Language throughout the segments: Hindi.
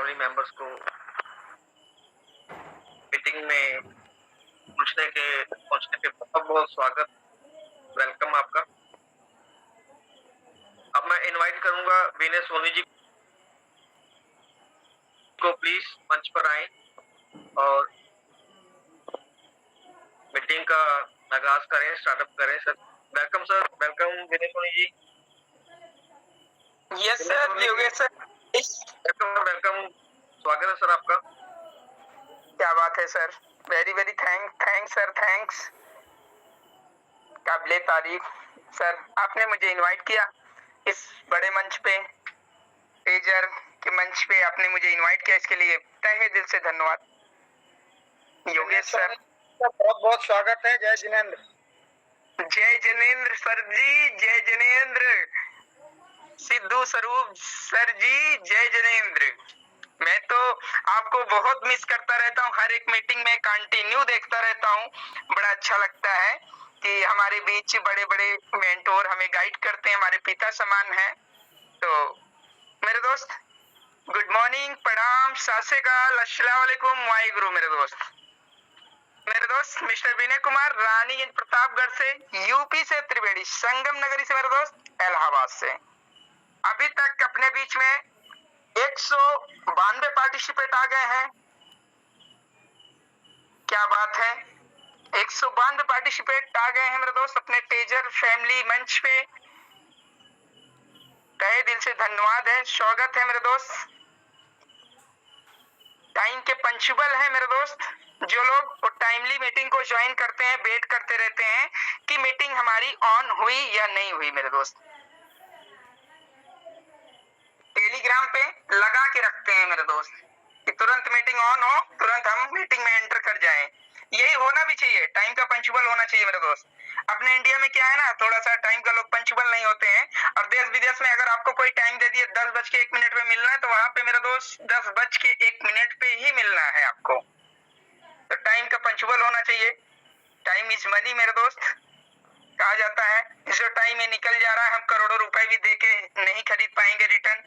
फैमिली मेंबर्स को मीटिंग में पहुंचने पे बहुत बहुत स्वागत, वेलकम आपका। अब मैं इनवाइट करूंगा विनय सोनी जी को, प्लीज मंच पर आए और मीटिंग का आगाज करें, स्टार्टअप करें। Sir welcome, sir welcome Vinay Soni ji. Yes sir, Yogesh sir, welcome welcome, स्वागत है सर आपका। क्या बात है sir, very very thanks sir, thanks, काबिले तारीफ सर। आपने मुझे इनवाइट किया इस बड़े मंच पे, टेजर के मंच पे आपने मुझे इनवाइट किया, इसके लिए तहे दिल से धन्यवाद योगेश सर। बहुत बहुत स्वागत है। जय जिनेंद्र। जय जिनेंद्र सर जी, जय जिनेंद्र। सिद्धू स्वरूप सर जी, जय जिनेंद्र। मैं तो आपको बहुत मिस करता रहता हूँ, हर एक मीटिंग में कंटिन्यू देखता रहता हूँ। बड़ा अच्छा लगता है कि हमारे बीच बड़े बड़े मेंटोर हमें गाइड करते हैं, हमारे पिता समान हैं। तो मेरे दोस्त, गुड मॉर्निंग, प्रणाम, सत श्री अकाल, अस्सलाम वालेकुम, वाहिगुरु। मेरे दोस्त मिस्टर विनय कुमार, रानी प्रतापगढ़ से, यूपी से, त्रिवेणी संगम नगरी से, मेरे दोस्त इलाहाबाद से। अभी तक अपने बीच में 192 पार्टिसिपेट आ गए हैं। क्या बात है, 192 पार्टिसिपेट आ गए हैं मेरे दोस्त अपने टेजर फैमिली मंच पे। तहे दिल से धन्यवाद है, स्वागत है मेरे दोस्त। टाइम के पंचुअल है मेरे दोस्त, जो लोग वो टाइमली मीटिंग को ज्वाइन करते हैं, वेट करते रहते हैं कि मीटिंग हमारी ऑन हुई या नहीं हुई। मेरे दोस्त टेलीग्राम पे लगा के रखते हैं मेरे दोस्त कि तुरंत मीटिंग ऑन हो, तुरंत हम मीटिंग में एंटर कर जाएं। यही होना भी चाहिए, टाइम का पंचुअल होना चाहिए मेरे दोस्त। अपने इंडिया में क्या है ना, थोड़ा सा टाइम का लोग पंचुअल नहीं होते हैं। और देश विदेश में अगर आपको कोई टाइम दे दिए 10:01 पे मिलना है, तो वहां पे मेरे दोस्त 10:01 पे ही मिलना है आपको। तो टाइम का पंचुअल होना चाहिए। टाइम इज मनी मेरे दोस्त, कहा जाता है। जो टाइम में निकल जा रहा है, हम करोड़ों रुपए भी देके नहीं खरीद पाएंगे रिटर्न।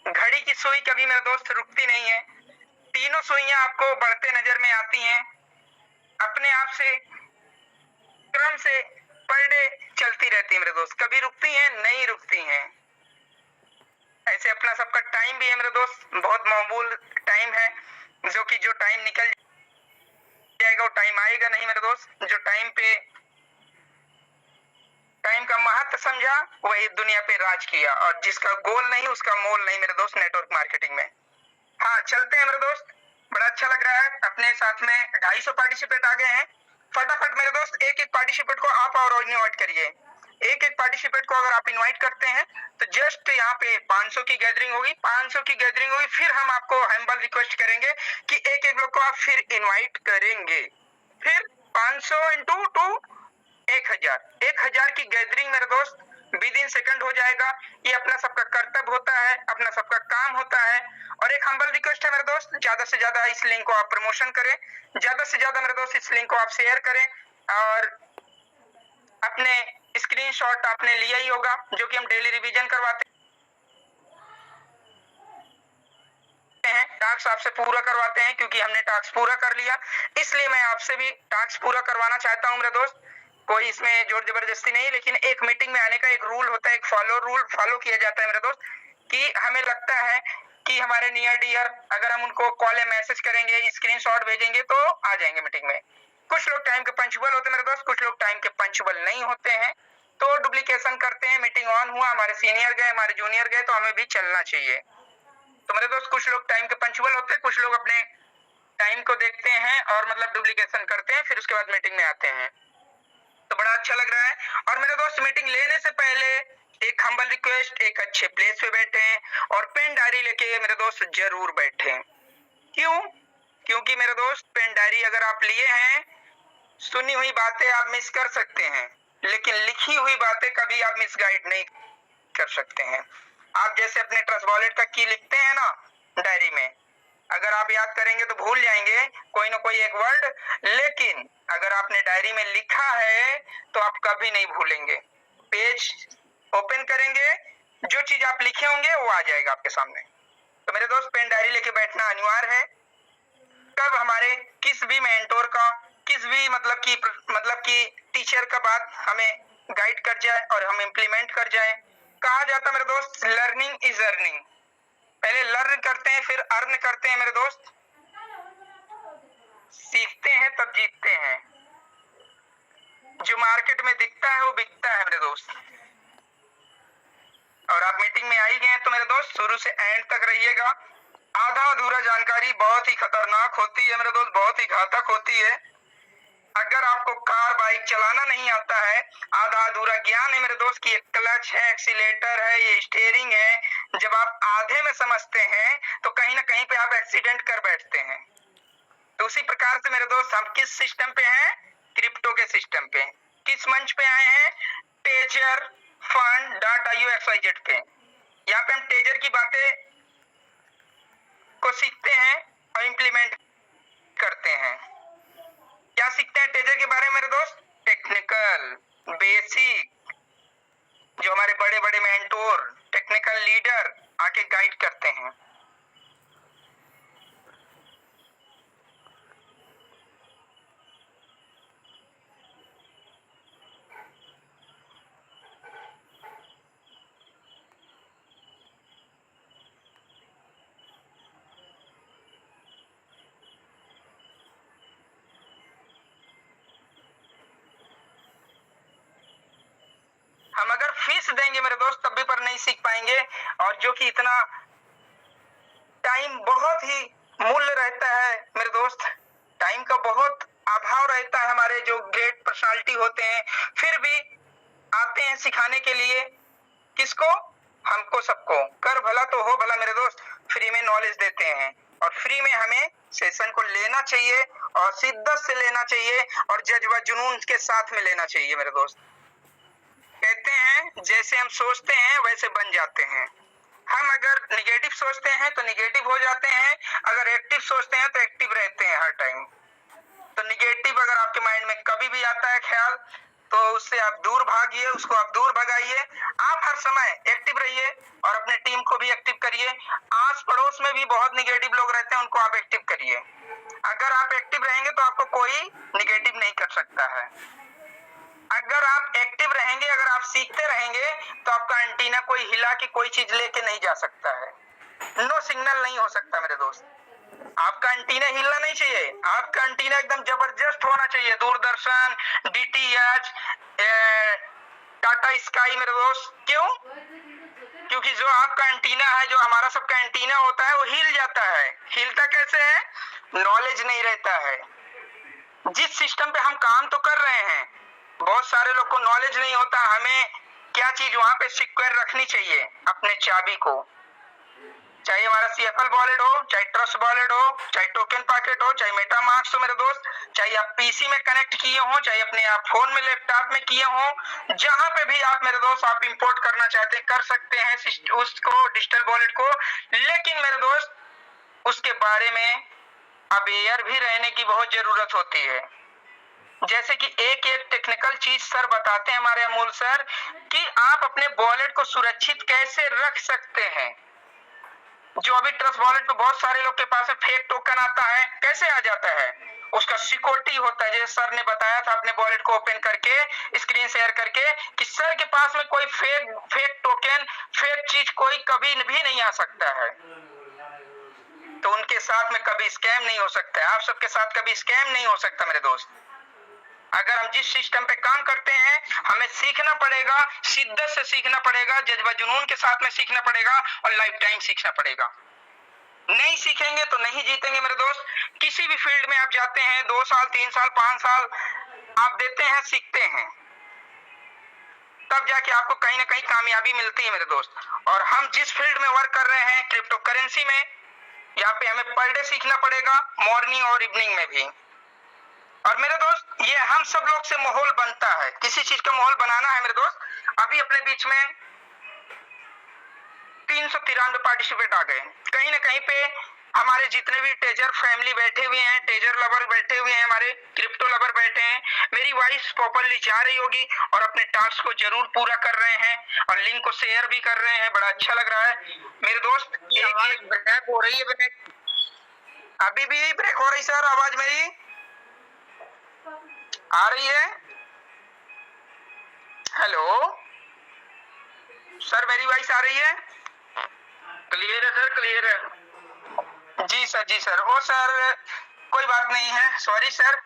घड़ी की सुई कभी मेरे दोस्त रुकती नहीं है, तीनों सुइयां आपको बढ़ते नजर में आती हैं। अपने आप से क्रम से पर डे चलती रहती है मेरे दोस्त, कभी रुकती हैं नहीं रुकती हैं। ऐसे अपना सबका टाइम भी है मेरे दोस्त, बहुत मकबूल टाइम है, जो कि जो टाइम निकल जाएगा वो टाइम आएगा नहीं मेरे दोस्त। जो टाइम पे टाइम का महत्व समझा, वही दुनिया पे राज किया, और जिसका गोल नहीं उसका मोल नहीं मेरे दोस्त नेटवर्क मार्केटिंग में। हाँ, चलते हैं मेरे दोस्त, बड़ा अच्छा लग रहा है। अपने साथ में 250 पार्टिसिपेट आ गए हैं। फटाफट मेरे दोस्त एक एक पार्टिसिपेट को आप और इनवाइट करिए। एक एक पार्टिसिपेट को अगर आप इनवाइट करते हैं तो जस्ट यहाँ पे 500 की गैदरिंग होगी, 500 की गैदरिंग होगी, फिर हम आपको हम्बल रिक्वेस्ट करेंगे कि एक एक लोग को आप फिर इनवाइट करेंगे। फिर 500 इंटू 2 1000 की गैदरिंग मेरे दोस्त विद इन सेकंड हो जाएगा। ये अपना सबका कर्तव्य होता है, अपना सबका काम होता है। और एक हम्बल रिक्वेस्ट है मेरे दोस्त, ज्यादा से ज्यादा इस लिंक को आप प्रमोशन करें, ज्यादा से ज्यादा मेरे दोस्त इस लिंक को आप शेयर करें। और अपने स्क्रीनशॉट आपने लिया ही होगा, जो कि हम डेली रिवीजन करवाते हैं, टास्क आपसे पूरा करवाते हैं, क्योंकि हमने टास्क पूरा कर लिया, इसलिए मैं आपसे भी टास्क पूरा करवाना चाहता हूं मेरे दोस्त। कोई इसमें जोर जबरदस्ती नहीं, लेकिन एक मीटिंग में आने का एक रूल होता है, एक रूल फॉलो किया जाता है मेरे दोस्त, कि हमें लगता है कि हमारे नियर डियर, अगर हम उनको कॉल या मैसेज करेंगे, स्क्रीनशॉट भेजेंगे तो आ जाएंगे मीटिंग में। कुछ लोग टाइम के पंचुअल होते हैं मेरे दोस्त, कुछ लोग टाइम के पंचुअल नहीं होते हैं, तो डुप्लीकेशन करते हैं। मीटिंग ऑन हुआ, हमारे सीनियर गए, हमारे जूनियर गए, तो हमें भी चलना चाहिए। तो मेरे दोस्त कुछ लोग टाइम के पंचुअल होते हैं, कुछ लोग अपने टाइम को देखते हैं और मतलब डुप्लीकेशन करते हैं, फिर उसके बाद मीटिंग में आते हैं। तो बड़ा अच्छा लग रहा है। और मेरे दोस्त मीटिंग लेने से पहले एक हम्बल रिक्वेस्ट, एक अच्छे प्लेस पे बैठे और पेन डायरी लेके मेरे दोस्त जरूर बैठे। क्यों? क्योंकि मेरे दोस्त पेन डायरी अगर आप लिए हैं, सुनी हुई बातें आप मिस कर सकते हैं, लेकिन लिखी हुई बातें कभी आप मिसगाइड नहीं कर सकते हैं। आप जैसे अपने ट्रस्ट वॉलेट का की लिखते हैं ना डायरी में, अगर आप याद करेंगे तो भूल जाएंगे कोई ना कोई एक वर्ड, लेकिन अगर आपने डायरी में लिखा है तो आप कभी नहीं भूलेंगे। पेज ओपन करेंगे, जो चीज आप लिखे होंगे वो आ जाएगा आपके सामने। तो मेरे दोस्त पेन डायरी लेके बैठना अनिवार्य है। कब हमारे किस भी मेंटोर का, किस भी मतलब कि टीचर का बात हमें गाइड कर जाए और हम इम्प्लीमेंट कर जाए। कहा जाता है मेरे दोस्त, लर्निंग इज अर्निंग। पहले लर्न करते हैं फिर अर्न करते हैं मेरे दोस्त। सीखते हैं तब जीतते हैं। जो मार्केट में दिखता है वो बिकता है मेरे दोस्त। और आप मीटिंग में आई गए हैं तो मेरे दोस्त शुरू से एंड तक रहिएगा। आधा अधूरा जानकारी बहुत ही खतरनाक होती है मेरे दोस्त, बहुत ही घातक होती है। अगर आपको कार बाइक चलाना नहीं आता है, आधा अधूरा ज्ञान है मेरे दोस्त कि ये क्लच है, एक्सीलेटर है, ये स्टीयरिंग है, जब आप आधे में समझते हैं तो कहीं ना कहीं पे आप एक्सीडेंट कर बैठते हैं। तो उसी प्रकार से मेरे दोस्त हम किस सिस्टम पे हैं? क्रिप्टो के सिस्टम पे। किस मंच पे आए हैं? टेजर fund.io/xyz पे। यहाँ पे हम टेजर की बातें को सीखते हैं और इम्प्लीमेंट करते हैं। क्या सीखते हैं टेजर के बारे में मेरे दोस्त? टेक्निकल बेसिक, जो हमारे बड़े बड़े मेंटोर, टेक्निकल लीडर आके गाइड करते हैं। हम अगर फीस देंगे मेरे दोस्त तब भी पर नहीं सीख पाएंगे। और जो कि इतना टाइम बहुत ही मूल्य रहता है मेरे दोस्त, टाइम का बहुत अभाव रहता है। हमारे जो ग्रेट पर्सनालिटी होते हैं फिर भी आते हैं सिखाने के लिए। किसको? हमको सबको। कर भला तो हो भला मेरे दोस्त। फ्री में नॉलेज देते हैं और फ्री में हमें सेशन को लेना चाहिए और शिद्दत से लेना चाहिए और जज्बा जुनून के साथ में लेना चाहिए मेरे दोस्त। कहते हैं जैसे हम सोचते हैं वैसे बन जाते हैं। हम अगर निगेटिव सोचते हैं तो निगेटिव हो जाते हैं, अगर एक्टिव सोचते हैं तो एक्टिव रहते हैं हर टाइम। तो निगेटिव अगर आपके माइंड में कभी भी आता है ख्याल तो उससे आप दूर भागिए, उसको आप दूर भगाइए। आप हर समय एक्टिव रहिए और अपने टीम को भी एक्टिव करिए। आस पड़ोस में भी बहुत निगेटिव लोग रहते हैं, उनको आप एक्टिव करिए। अगर आप एक्टिव रहेंगे तो आपको कोई निगेटिव नहीं कर सकता है। अगर आप एक्टिव रहेंगे, अगर आप सीखते रहेंगे तो आपका एंटीना कोई हिला के कोई चीज लेके नहीं जा सकता है। नो सिग्नल नहीं हो सकता मेरे दोस्त। आपका एंटीना हिलना नहीं चाहिए, आपका एंटीना एकदम जबरदस्त होना चाहिए। दूरदर्शन, डीटीएच, टाटा स्काई मेरे दोस्त। क्यों? क्योंकि जो आपका एंटीना है, जो हमारा सबका एंटीना होता है वो हिल जाता है। हिलता कैसे है? नॉलेज नहीं रहता है। जिस सिस्टम पे हम काम तो कर रहे हैं, बहुत सारे लोग को नॉलेज नहीं होता हमें क्या चीज वहां पे सिक्योर रखनी चाहिए अपने चाबी को। चाहे हमारा CFL वॉलेट हो, चाहे ट्रस्ट वॉलेट हो, चाहे टोकन पैकेट हो, चाहे मेटामास्क हो मेरे दोस्त, चाहे आप पीसी में कनेक्ट किए हो, चाहे अपने आप फोन में, लैपटॉप में किए हो, जहां पे भी आप मेरे दोस्त आप इंपोर्ट करना चाहते हैं कर सकते हैं उसको, डिजिटल वॉलेट को। लेकिन मेरे दोस्त उसके बारे में अवेयर भी रहने की बहुत जरूरत होती है। जैसे कि एक एक टेक्निकल चीज सर बताते हैं हमारे अमूल सर कि आप अपने वॉलेट को सुरक्षित कैसे रख सकते हैं। जो अभी ट्रस्ट वॉलेट पे बहुत सारे लोग के पास फेक टोकन आता है, कैसे आ जाता है? उसका सिक्योरिटी होता है। जैसे सर ने बताया था अपने वॉलेट को ओपन करके स्क्रीन शेयर करके कि सर के पास में कोई फेक टोकन, फेक चीज कोई कभी भी नहीं आ सकता है। तो उनके साथ में कभी स्कैम नहीं हो सकता है। आप सबके साथ कभी स्कैम नहीं हो सकता मेरे दोस्त। अगर हम जिस सिस्टम पे काम करते हैं हमें सीखना पड़ेगा, शिद्दत से सीखना पड़ेगा, जज्बा जुनून के साथ में सीखना पड़ेगा और लाइफ टाइम सीखना पड़ेगा। नहीं सीखेंगे तो नहीं जीतेंगे मेरे दोस्त। किसी भी फील्ड में आप जाते हैं, 2 साल 3 साल 5 साल आप देते हैं, सीखते हैं, तब जाके आपको कहीं ना कहीं कामयाबी मिलती है मेरे दोस्त। और हम जिस फील्ड में वर्क कर रहे हैं क्रिप्टो करेंसी में, यहाँ पे हमें पर डे सीखना पड़ेगा, मॉर्निंग और इवनिंग में भी। और मेरे दोस्त ये हम सब लोग से माहौल बनता है। किसी चीज का माहौल बनाना है मेरे दोस्त। अभी अपने बीच में 393 पार्टिसिपेट आ गए। कहीं ना कहीं पे हमारे जितने भी टेजर फैमिली बैठे हुए हैं, टेजर लवर बैठे हुए हैं, हमारे क्रिप्टो लवर बैठे हैं, मेरी वॉइस प्रॉपर्ली जा रही होगी और अपने टास्क को जरूर पूरा कर रहे हैं और लिंक को शेयर भी कर रहे हैं। बड़ा अच्छा लग रहा है मेरे दोस्त। एक ब्रेक हो रही है, ब्रेक अभी भी ब्रेक हो रही सर। आवाज मेरी आ रही है? हेलो सर, मेरी वॉइस आ रही है? क्लियर है सर, क्लियर है। जी सर, जी सर। ओ सर कोई बात नहीं है, सॉरी सर,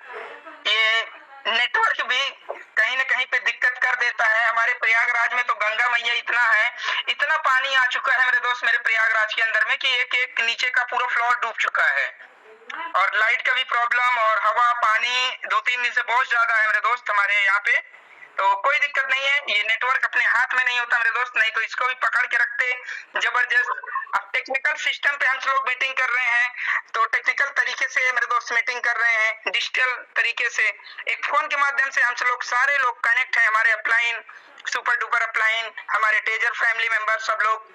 ये नेटवर्क भी कहीं न कहीं पे दिक्कत कर देता है। हमारे प्रयागराज में तो गंगा मैया इतना है, इतना पानी आ चुका है मेरे दोस्त मेरे प्रयागराज के अंदर में कि एक एक नीचे का पूरा फ्लोर डूब चुका है और लाइट का भी प्रॉब्लम और हवा पानी 2-3 दिन से बहुत ज्यादा है मेरे दोस्त हमारे यहाँ पे। तो कोई दिक्कत नहीं है, ये नेटवर्क अपने हाथ में नहीं होता मेरे दोस्त, नहीं तो इसको भी पकड़ के रखते जबरदस्त। अब टेक्निकल सिस्टम पे हम लोग मीटिंग कर रहे हैं, तो टेक्निकल तरीके से मेरे दोस्त मीटिंग कर रहे हैं, डिजिटल तरीके से एक फोन के माध्यम से हम लोग सारे लोग कनेक्ट हैं। हमारे अपलाइन, सुपर डुपर अपलाइन, हमारे टेजर फैमिली मेंबर सब लोग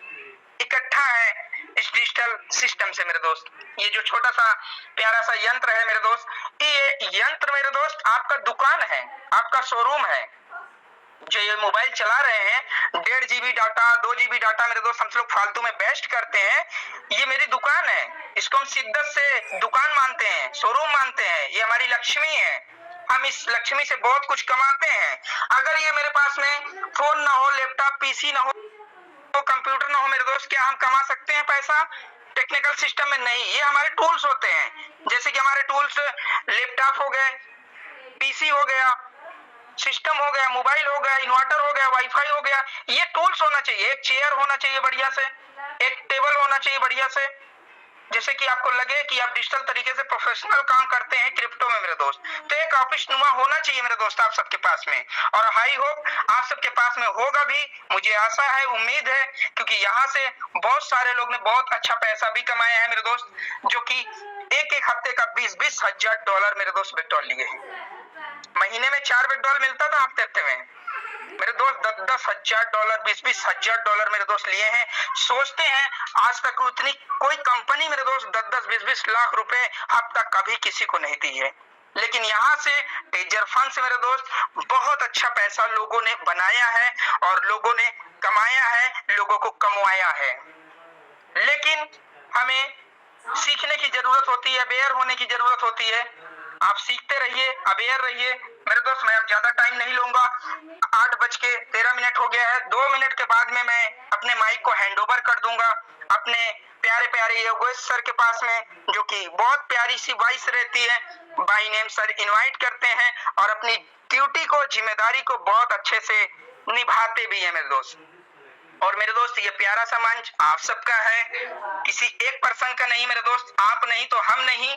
इकट्ठा है इस डिजिटल सिस्टम से मेरे दोस्त। ये जो छोटा सा प्यारा सा यंत्र है मेरे दोस्त, ये यंत्र मेरे दोस्त आपका दुकान है, आपका शोरूम है। जो ये मोबाइल चला रहे हैं, 1.5 GB डाटा, 2 GB डाटा मेरे दोस्त हम लोग फालतू में बेस्ट करते हैं, ये मेरी दुकान है। इसको हम शिद्दत से दुकान मानते हैं, शोरूम मानते हैं, ये हमारी लक्ष्मी है। हम इस लक्ष्मी से बहुत कुछ कमाते हैं। अगर ये मेरे पास में फोन ना हो, लैपटॉप पीसी ना हो, तो कंप्यूटर ना हो मेरे दोस्त, क्या हम कमा सकते हैं पैसा? टेक्निकल सिस्टम में नहीं, ये हमारे टूल्स होते हैं। जैसे कि हमारे टूल्स लैपटॉप हो गए, पीसी हो गया, सिस्टम हो गया, मोबाइल हो गया, इन्वर्टर हो गया, वाईफाई हो गया, ये टूल्स होना चाहिए। एक चेयर होना चाहिए बढ़िया से, एक टेबल होना चाहिए बढ़िया से, जैसे कि आपको लगे कि आप डिजिटल तरीके से प्रोफेशनल काम करते हैं क्रिप्टो में मेरे दोस्त। तो एक ऑफिस नुमा होना चाहिए मेरे दोस्त आप सबके पास में, और हाई होप आप सबके पास में होगा भी, मुझे आशा है, उम्मीद है, क्योंकि यहाँ से बहुत सारे लोग ने बहुत अच्छा पैसा भी कमाया है मेरे दोस्त, जो कि एक एक हफ्ते का 20-20 हजार डॉलर मेरे दोस्त विड्रॉल लिए। महीने में 4 विड्रॉल मिलता था हफ्ते में मेरे दोस्त, 10-10 हजार डॉलर, 20-20 हजार डॉलर मेरे दोस्त लिए हैं। सोचते हैं आज तक उतनी कोई कंपनी मेरे दोस्त 10-10, 20-20 लाख रुपए हफ्ता कभी किसी को नहीं दी है। लेकिन यहाँ से टेजर फंड से मेरे दोस्त बहुत अच्छा पैसा लोगों ने बनाया है और लोगों ने कमाया है, लोगों को कमवाया है। लेकिन हमें सीखने की जरूरत होती है, अवेयर होने की जरूरत होती है। आप सीखते रहिए, अवेयर रहिए मेरे दोस्त। मैं अब ज्यादा टाइम नहीं लूंगा, 8:13 हो गया है। 2 मिनट के बाद में मैं अपने माइक को हैंड ओवर कर दूंगा अपने प्यारे प्यारे योगेश सर के पास में, जो कि बहुत प्यारी सी वॉइस रहती है। बाय नेम सर इनवाइट करते हैं और अपनी ड्यूटी को, जिम्मेदारी को बहुत अच्छे से निभाते भी है मेरे दोस्त। और मेरे दोस्त ये प्यारा सा मंच आप सबका है, किसी एक पर्सन का नहीं मेरे दोस्त। आप नहीं तो हम नहीं,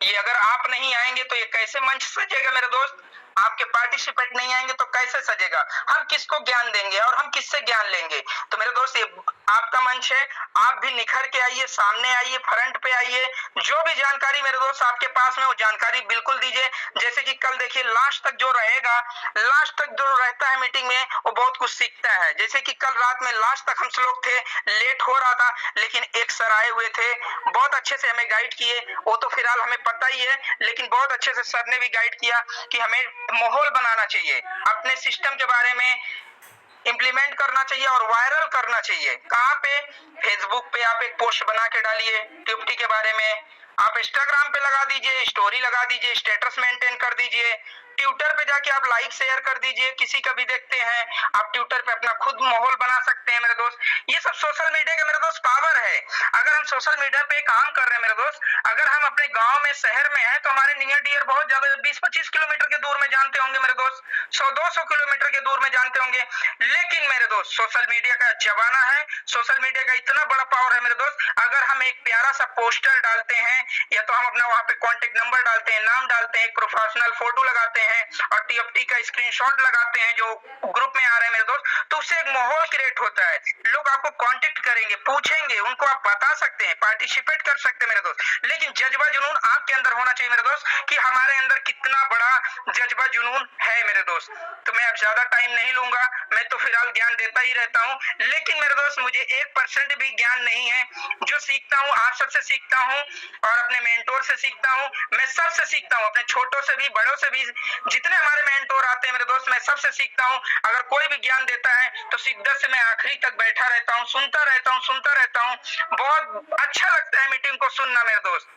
ये अगर आप नहीं आएंगे तो ये कैसे मंच सजेगा मेरे दोस्त? आपके पार्टिसिपेट नहीं आएंगे तो कैसे सजेगा? हम किसको ज्ञान देंगे और हम किससे ज्ञान लेंगे? तो मेरे दोस्त ये आपका मंच है, आप भी निखर के आइए, सामने आइए, फ्रंट पे आइए। जो भी जानकारी मेरे दोस्त आपके पास में, वो जानकारी बिल्कुल दीजिए। जैसे कि कल देखिए लास्ट तक जो रहेगा, लास्ट तक जो रहता है मीटिंग में, वो बहुत कुछ सीखता है। जैसे कि कल रात में लास्ट तक हम लोग थे, लेट हो रहा था, लेकिन एक सर आए हुए थे, बहुत अच्छे से हमें गाइड किए। वो तो फिलहाल हमें पता ही है, लेकिन बहुत अच्छे से सर ने भी गाइड किया कि हमें माहौल बनाना चाहिए, अपने सिस्टम के बारे में इम्प्लीमेंट करना चाहिए और वायरल करना चाहिए। कहाँ पे? फेसबुक पे आप एक पोस्ट बना के डालिए टिप्टी के बारे में, आप इंस्टाग्राम पे लगा दीजिए, स्टोरी लगा दीजिए, स्टेटस मेंटेन कर दीजिए, ट्विटर पे जाके आप लाइक शेयर कर दीजिए, किसी का भी देखते हैं आप ट्विटर पे अपना खुद माहौल बना सकते हैं मेरे दोस्त। ये सब सोशल मीडिया का मेरे दोस्त पावर है। अगर हम सोशल मीडिया पे काम कर रहे हैं मेरे दोस्त, अगर हम अपने गांव में, शहर में हैं, तो हमारे नियर डियर बहुत ज्यादा 20-25 किलोमीटर के दूर में जानते होंगे मेरे दोस्त, 100-200 किलोमीटर के दूर में जानते होंगे। लेकिन मेरे दोस्त सोशल मीडिया का जमाना है, सोशल मीडिया का इतना बड़ा पावर है मेरे दोस्त। अगर हम एक प्यारा सा पोस्टर डालते हैं, या तो हम अपना वहां पे कॉन्टेक्ट नंबर डालते हैं, नाम डालते हैं, एक प्रोफेशनल फोटो लगाते हैं, हैं और TFT का स्क्रीनशॉट लगाते हैं जो ग्रुप में आ रहे हैं मेरे दोस्त, तो उससे एक माहौल क्रिएट होता है। लोग आपको कांटेक्ट करेंगे, पूछेंगे, उनको आप बता सकते हैं, पार्टिसिपेट कर सकते हैं मेरे दोस्त। लेकिन जज्बा जुनून आपके अंदर होना चाहिए मेरे दोस्त कि हमारे अंदर कितना बड़ा जज्बा जुनून है मेरे दोस्त। तो मैं अब ज्यादा टाइम नहीं लूंगा, मैं तो फिलहाल ज्ञान देता ही रहता हूँ, लेकिन मेरे दोस्त मुझे 1% भी ज्ञान नहीं है। जो सीखता हूँ आप सबसे सीखता हूँ और अपने मेंटोर से सीखता हूँ, मैं सबसे सीखता हूँ, अपने छोटों से भी, बड़ों से भी, जितने हमारे मेंटोर आते हैं मेरे दोस्त, मैं सबसे सीखता हूँ। अगर कोई भी ज्ञान देता है तो शिद्दत से मैं आखिरी तक बैठा रहता हूँ, सुनता रहता हूँ। बहुत अच्छा लगता है मीटिंग को सुनना मेरे दोस्त।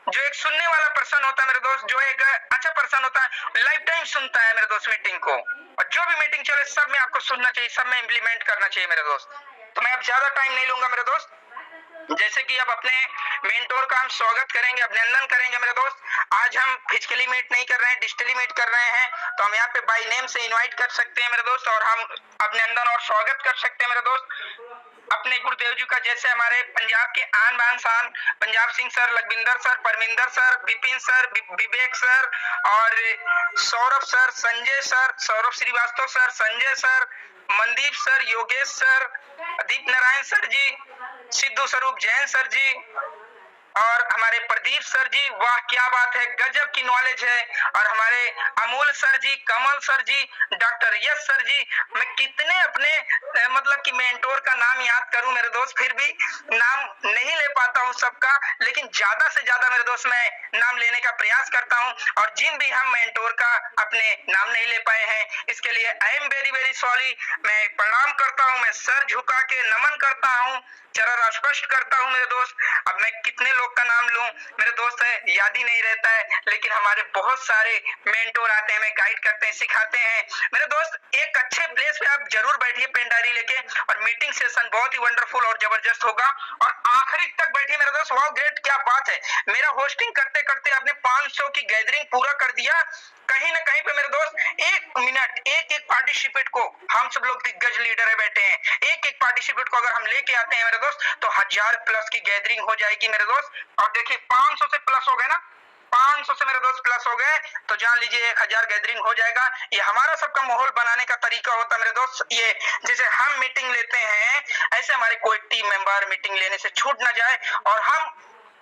जो एक सुनने वाला पर्सन होता है मेरे दोस्त, जो एक अच्छा पर्सन होता है, लाइफ टाइम सुनता है मेरे दोस्त मीटिंग को, और जो भी मीटिंग चले सब में आपको सुनना चाहिए, सब में इम्प्लीमेंट करना चाहिए मेरे दोस्त। तो मैं अब ज्यादा टाइम नहीं लूंगा मेरे दोस्त। जैसे कि अब अपने मेंटोर का हम स्वागत करेंगे, अभिनंदन करेंगे मेरे दोस्त। आज हम फिजिकली मीट नहीं कर रहे हैं, डिजिटली मीट कर रहे हैं, तो हम यहाँ पे बाय नेम से इनवाइट कर सकते हैं मेरे दोस्त, और हम अभिनंदन और स्वागत कर सकते हैं मेरे दोस्त अपने गुरुदेव जी का। जैसे हमारे पंजाब के आन बान शान Punjab Singh sir, Lakhwinder sir, Parminder sir, Vipin sir, Vivek sir और Saurabh sir, Sanjay sir, Saurabh Srivastava sir, Sanjay sir, Mandeep sir, Yogesh sir, Deep Narayan sir ji, Sidhu Swaroop Jain sir जी और हमारे प्रदीप सर जी, वाह क्या बात है, गजब की नॉलेज है। और हमारे अमोल सर जी, कमल सर जी, डॉक्टर यश सर जी, मैं कितने अपने मतलब कि मेंटोर का नाम याद करूं मेरे दोस्त, फिर भी नाम नहीं ले पाता हूं सबका, लेकिन ज्यादा से ज्यादा मेरे दोस्त मैं नाम लेने का प्रयास करता हूं। और जिन भी हम मेंटोर का अपने नाम नहीं ले पाए हैं, इसके लिए I am very very sorry. मैं प्रणाम करता हूं, मैं सर झुका के नमन करता हूं, चरण स्पष्ट करता हूं मेरे दोस्त। अब मैं कितने लोग का नाम लूं मेरे दोस्त, है याद ही नहीं रहता है, लेकिन हमारे बहुत सारे मेंटोर आते हैं, हमें गाइड करते हैं, सिखाते हैं मेरे दोस्त। एक अच्छे प्लेस पे आप जरूर बैठिए पेन डायरी लेके, और मीटिंग सेशन बहुत ही वंडरफुल और जबरदस्त होगा। और आखिरी तक बैठिए मेरे दोस्त, वाह ग्रेट क्या बात है, मेरा होस्टिंग करते करते आपने 500 की गैदरिंग पूरा कर दिया। कहीं ना कहीं पे मेरे दोस्त 1 मिनट एक पार्टिसिपेट को, हम सब लोग दिग्गज लीडर है बैठे हैं, एक पार्टिसिपेट को अगर हम लेके आते हैं मेरे दोस्त, तो 1000 प्लस की गैदरिंग हो जाएगी मेरे दोस्त। और देखिए 500 से प्लस हो गए ना, 500 से मेरे दोस्त प्लस हो गए, तो जान लीजिए 1000 गैदरिंग हो जाएगा। ये हमारा सबका माहौल बनाने का तरीका होता है मेरे दोस्त। ये जैसे हम मीटिंग लेते हैं, ऐसे हमारे कोई टीम मेंबर मीटिंग लेने से छूट ना जाए। और हम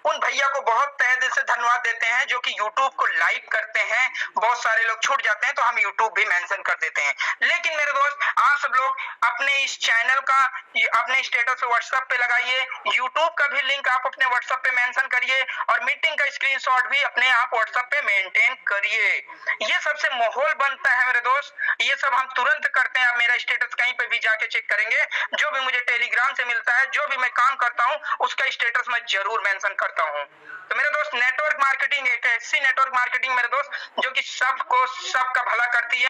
उन भैया को बहुत तहे दिल से धन्यवाद देते हैं जो कि YouTube को लाइक करते हैं। बहुत सारे लोग छूट जाते हैं तो हम YouTube भी मेंशन कर देते हैं। लेकिन मेरे दोस्त आप सब लोग अपने इस चैनल का अपने स्टेटस पे WhatsApp पे लगाइए, YouTube का भी लिंक आप अपने WhatsApp पे मेंशन करिए, और मीटिंग का स्क्रीनशॉट भी अपने आप WhatsApp पे मेंटेन करिए। ये सबसे माहौल बनता है मेरे दोस्त, ये सब हम तुरंत करते हैं। आप मेरा स्टेटस कहीं पे भी जाके चेक करेंगे, जो भी मुझे टेलीग्राम से मिलता है, जो भी मैं काम करता हूँ, उसका स्टेटस मैं जरूर मेंशन करता हूँ। तो मेरे दोस्त नेटवर्क मार्केटिंग एक ऐसी नेटवर्क मार्केटिंग मेरे दोस्त जो कि सबको सबका भला करती है,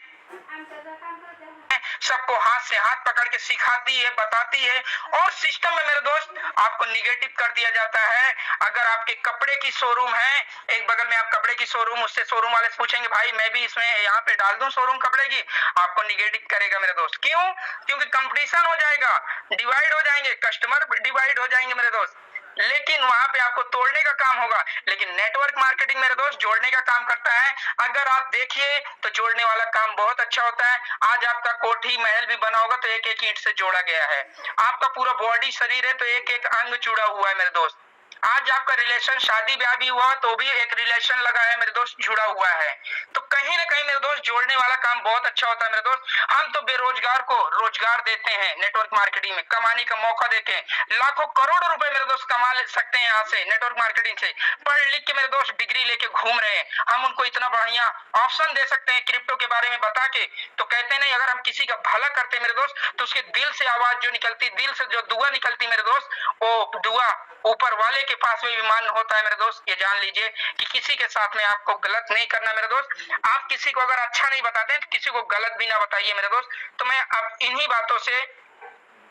सबको हाथ से हाथ पकड़ के सिखाती है, बताती है। और सिस्टम में मेरे दोस्त आपको निगेटिव कर दिया जाता है। अगर आपके कपड़े की शोरूम है, एक बगल में आप कपड़े की शोरूम, उससे शोरूम वाले से पूछेंगे भाई मैं भी इसमें यहाँ पे डाल दूं शोरूम कपड़े की, आपको निगेटिव करेगा मेरे दोस्त। क्यों? क्योंकि कंपटीशन हो जाएगा, डिवाइड हो जाएंगे, कस्टमर डिवाइड हो जाएंगे मेरे दोस्त, लेकिन वहां पे आपको तोड़ने का काम होगा। लेकिन नेटवर्क मार्केटिंग मेरे दोस्त जोड़ने का काम करता है। अगर आप देखिए तो जोड़ने वाला काम बहुत अच्छा होता है। आज आपका कोठी महल भी बना होगा तो एक एक ईंट से जोड़ा गया है। आपका पूरा बॉडी शरीर है तो एक एक अंग जुड़ा हुआ है मेरे दोस्त। आज आपका रिलेशन शादी ब्याह भी हुआ तो भी एक रिलेशन लगा है मेरे दोस्त, जुड़ा हुआ है। तो कहीं ना कहीं मेरे दोस्त जोड़ने वाला काम बहुत अच्छा होता है मेरे दोस्त। हम तो बेरोजगार को रोजगार देते हैं नेटवर्क मार्केटिंग में, कमाने का मौका देते हैं। लाखों करोड़ों रुपए मेरे दोस्त कमा सकते हैं यहाँ से नेटवर्क मार्केटिंग से। पढ़ लिख के मेरे दोस्त डिग्री लेके घूम रहे हैं, हम उनको इतना बढ़िया ऑप्शन दे सकते हैं क्रिप्टो के बारे में बता के। तो कहते नहीं, अगर हम किसी का भला करते मेरे दोस्त तो उसके दिल से आवाज जो निकलती, दिल से जो दुआ निकलती मेरे दोस्त, वो दुआ ऊपर वाले के पास में भी मान्य होता है मेरे दोस्त। ये जान लीजिए कि किसी के साथ में आपको गलत नहीं करना मेरे दोस्त। आप किसी को अगर अच्छा नहीं बताते तो किसी को गलत भी ना बताइए मेरे दोस्त। तो मैं अब इन्हीं बातों से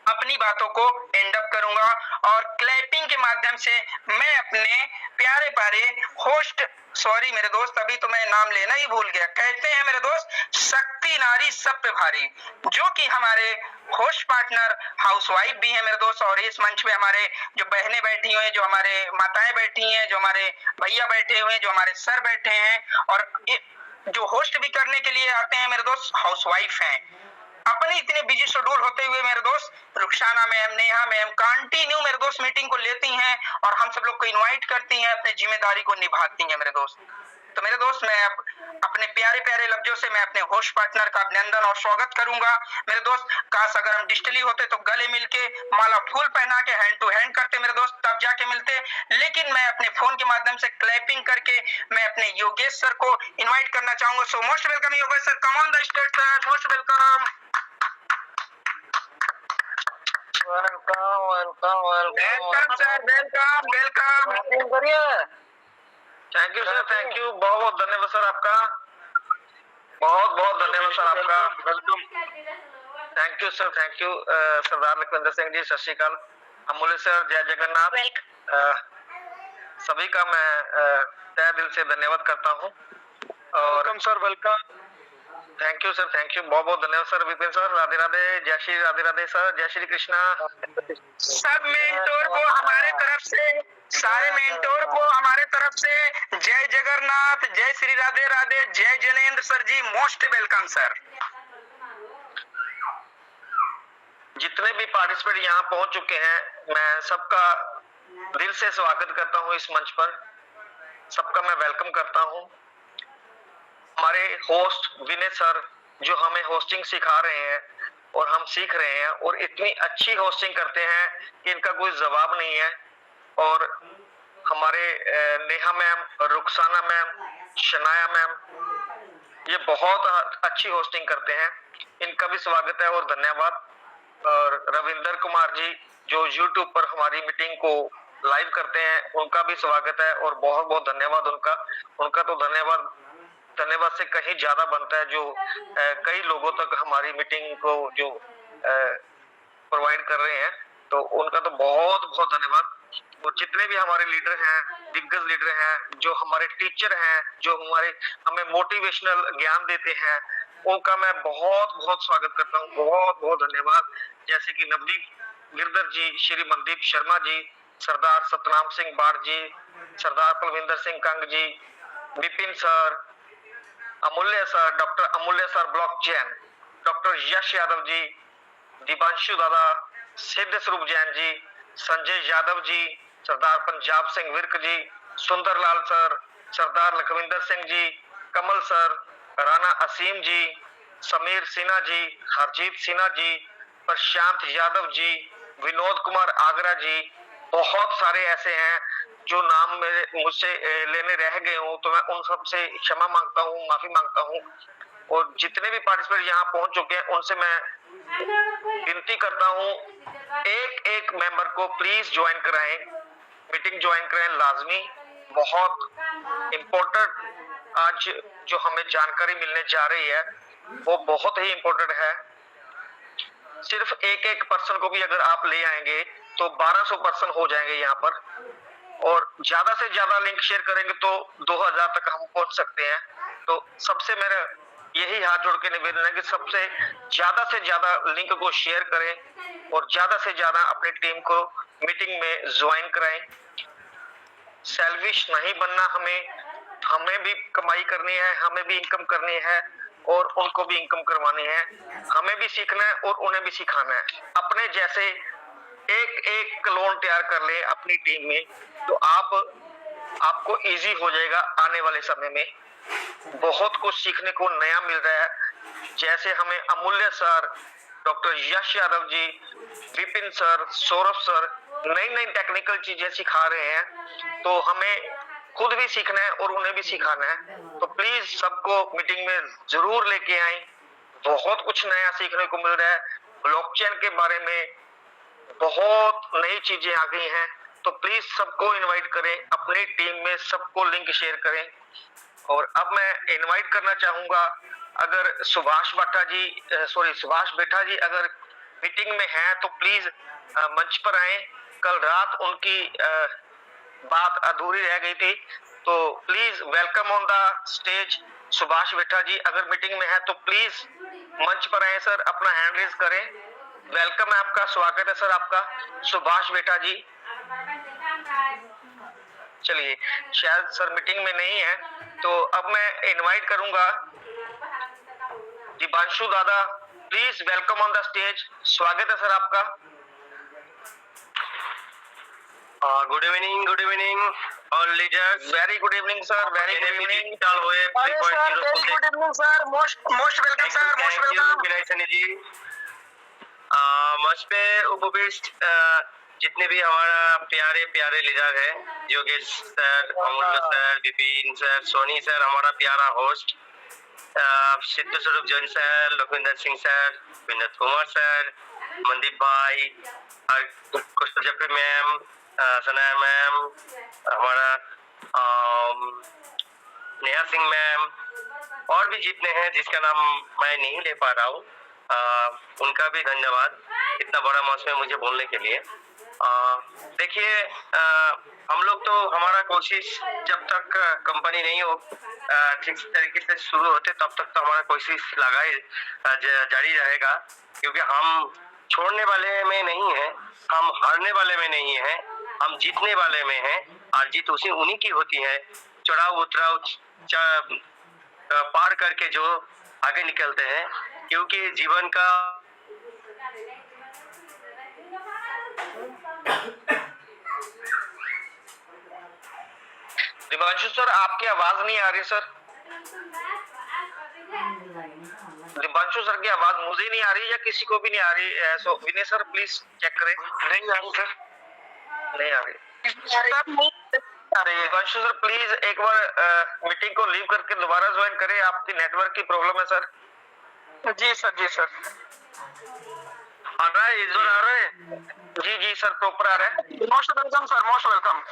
अपनी बातों को एंड अप करूंगा, और क्लैपिंग के माध्यम से मैं अपने प्यारे प्यारे होस्ट, सॉरी मेरे दोस्त अभी तो मैं नाम लेना ही भूल गया, कहते हैं मेरे दोस्त शक्ति नारी सब पे भारी, जो कि हमारे होस्ट पार्टनर हाउसवाइफ भी है मेरे दोस्त। और इस मंच पे हमारे जो बहनें बैठी हुई हैं, जो हमारे माताएं बैठी हैं, जो हमारे भैया बैठे हुए हैं, जो हमारे सर बैठे हैं, और जो होस्ट भी करने के लिए आते हैं मेरे दोस्त हाउसवाइफ हैं। अपने इतने बिजी शेड्यूल होते हुए मेरे दोस्त Rukhsana ma'am, Neha ma'am continue मेरे दोस्त मीटिंग को लेती हैं और हम सब लोग को इनवाइट करती हैं, अपनी जिम्मेदारी को निभाती हैं मेरे दोस्त। तो मेरे दोस्त मैं अब अपने प्यारे प्यारे लफ्जों से मैं अपने होस्ट पार्टनर का अभिनंदन और स्वागत करूंगा। मेरे दोस्त काश अगर हम डिजिटली होते तो गले मिलके माला फूल पहना के हैंड टू हैंड करते मेरे दोस्त, तब जाके मिलते। लेकिन मैं अपने फोन के माध्यम से क्लैपिंग करके मैं अपने योगेश सर को इनवाइट करना चाहूंगा। So most welcome Yogesh sir, come on the stage sir, most welcome. Welcome sir, welcome. Thank you sir, thank you, बहुत बहुत धन्यवाद सर आपका, बहुत बहुत धन्यवाद सर आपका, welcome. Thank you sir, thank you. Sardar Lakhwinder Singh ji, सत श्री अकाल। अमूल्य सर, जय जगन्नाथ। सभी का मैं तहे दिल से धन्यवाद करता हूँ। और welcome sir, welcome. Thank you sir, thank you, बहुत बहुत धन्यवाद सर। विपिन सर, राधे राधे, जय श्री राधे राधे सर, जय श्री कृष्णा। सब मेंटोर को हमारे तरफ से, सारे मेंटोर को हमारे तरफ से जय जगन्नाथ, जय श्री राधे राधे, जय जनेन्द्र सर जी, मोस्ट वेलकम सर। जितने भी पार्टिसिपेंट यहाँ पहुंच चुके हैं, मैं सबका दिल से स्वागत करता हूँ इस मंच पर, सबका मैं वेलकम करता हूँ। हमारे होस्ट विनय सर जो हमें होस्टिंग सिखा रहे हैं और हम सीख रहे हैं, और इतनी अच्छी होस्टिंग करते हैं कि इनका कोई जवाब नहीं है। और हमारे Neha ma'am, Rukhsana ma'am, Shanaya ma'am, ये बहुत अच्छी होस्टिंग करते हैं, इनका भी स्वागत है और धन्यवाद। और रविंदर कुमार जी जो YouTube पर हमारी मीटिंग को लाइव करते हैं, उनका भी स्वागत है और बहुत बहुत धन्यवाद उनका तो धन्यवाद से कहीं ज्यादा बनता है, जो कई लोगों तक हमारी मीटिंग को जो प्रोवाइड कर रहे हैं, तो उनका तो बहुत बहुत धन्यवाद। और जितने भी हमारे लीडर हैं, दिग्गज लीडर हैं, जो हमारे टीचर हैं, जो हमें मोटिवेशनल ज्ञान देते हैं, उनका मैं बहुत बहुत स्वागत करता हूँ, बहुत बहुत धन्यवाद। जैसे कि नवदीप गिरधर जी, श्री मनदीप शर्मा जी, सरदार सतनाम सिंह बाढ़ जी, सरदार कुलविंदर सिंह कंग जी, Vipin sir, Amulya sir, doctor अमूल्य सर ब्लॉक जैन, डॉक्टर यश यादव जी, दीपांशु दादा, सिद्ध स्वरूप जैन जी, संजय यादव जी, सरदार पंजाब सिंह विर्क जी, सुंदरलाल सर, सरदार लखविंदर सिंह जी, कमल सर, राणा असीम जी, समीर सिन्हा जी, हरजीत सिन्हा जी, प्रशांत यादव जी, विनोद कुमार आगरा जी, बहुत सारे ऐसे हैं जो नाम मेरे मुझसे लेने रह गए हूँ, तो मैं उन सब से क्षमा मांगता हूँ, माफी मांगता हूँ। और जितने भी पार्टिसिपेंट यहाँ पहुंच चुके हैं, उनसे मैं विनती करता हूँ, एक एक मेंबर को प्लीज ज्वाइन कराएं, मीटिंग ज्वाइन कराएं लाजमी। बहुत इम्पोर्टेंट आज जो हमें जानकारी मिलने जा रही है वो बहुत ही इम्पोर्टेंट है। सिर्फ एक एक पर्सन को भी अगर आप ले आएंगे तो 1200 पर्सन हो जाएंगे यहाँ पर, और ज्यादा से ज्यादा लिंक शेयर करेंगे तो 2000 तक हम पहुंच सकते हैं। तो सबसे मेरा यही हाथ जोड़ के निवेदन है कि सबसे ज्यादा लिंक को शेयर करें और ज्यादा से ज्यादा अपनी टीम को मीटिंग में ज्वाइन कराएं। सेल्फिश नहीं बनना, हमें भी कमाई करनी है, हमें भी इनकम करनी है और उनको भी इनकम करवानी है, हमें भी सीखना है और उन्हें भी सिखाना है। अपने जैसे एक एक क्लोन तैयार कर ले अपनी टीम में, तो आपको इजी हो जाएगा आने वाले समय में। बहुत कुछ सीखने को नया मिल रहा है, जैसे हमें अमूल्य सर, डॉक्टर यश यादव जी, विपिन सर, सौरभ सर नई नई टेक्निकल चीजें सिखा रहे हैं, तो हमें खुद भी सीखना है और उन्हें भी सिखाना है। तो प्लीज सबको मीटिंग में जरूर लेके आए, बहुत कुछ नया सीखने को मिल रहा है। ब्लॉकचेन के बारे में बहुत नई चीजें आ गई हैं, तो प्लीज सबको इनवाइट करें, अपनी टीम में सबको लिंक शेयर करें। और अब मैं इनवाइट करना चाहूंगा, अगर सुभाष बेटा जी अगर मीटिंग में हैं तो प्लीज मंच पर आए। कल रात उनकी बात अधूरी रह गई थी, तो please welcome on the stage Subhash बेटा जी। अगर मीटिंग में है तो प्लीज मंच पर आए सर, अपना हैंड रेज करें। वेलकम है आपका, स्वागत है सर आपका, सुभाष बेटा जी। चलिए, शायद सर मीटिंग में नहीं है, तो अब मैं इनवाइट करूंगा Deepanshu Dada, please welcome on the stage. स्वागत है सर आपका। Good evening all leaders. Very good evening sir, very good evening. Digital web अरे sir, very good evening sir, most welcome sir, most welcome. Vinay Saini ji, मंच पे उपविष्ट जितने भी हमारा प्यारे प्यारे लीडर है, Yogesh sir, Amulya sir, Vipin sir, Soni sir, हमारा प्यारा host, Siddhu Swaroop Jain sir, Lakhwinder Singh sir, Vinod Kumar sir, Mandeep भाई, कुशल जफरी मैम, सनाया मैम, हमारा नेहा सिंह मैम, और भी जितने हैं जिसका नाम मैं नहीं ले पा रहा हूँ, उनका भी धन्यवाद इतना बड़ा मंच में मुझे बोलने के लिए। देखिए, हम लोग तो हमारा कोशिश जब तक कंपनी नहीं हो ठीक तरीके से शुरू होते तब तक तो हमारा कोशिश लगाए जारी रहेगा, क्योंकि हम छोड़ने वाले में नहीं है, हम हारने वाले में नहीं है, हम जीतने वाले में हैं, और जीत उन्हीं की होती है। चढ़ाव उतराव पार करके जो आगे निकलते हैं, क्योंकि जीवन का दीपांशु सर, आपकी आवाज नहीं आ रही सर। दीपांशु सर की आवाज मुझे नहीं आ रही या किसी को भी नहीं आ रही। सो विनय सर प्लीज चेक करें। नहीं आ रही सर, नहीं आ रही। दीपांशु सर प्लीज एक बार मीटिंग को लीव करके दोबारा ज्वाइन करें, आपकी नेटवर्क की प्रॉब्लम है सर। जी सर, जी सर। आ रहा है, इस बार आ रहा है? जी जी सर, प्रॉपर आ रहा है। Most welcome sir, most welcome.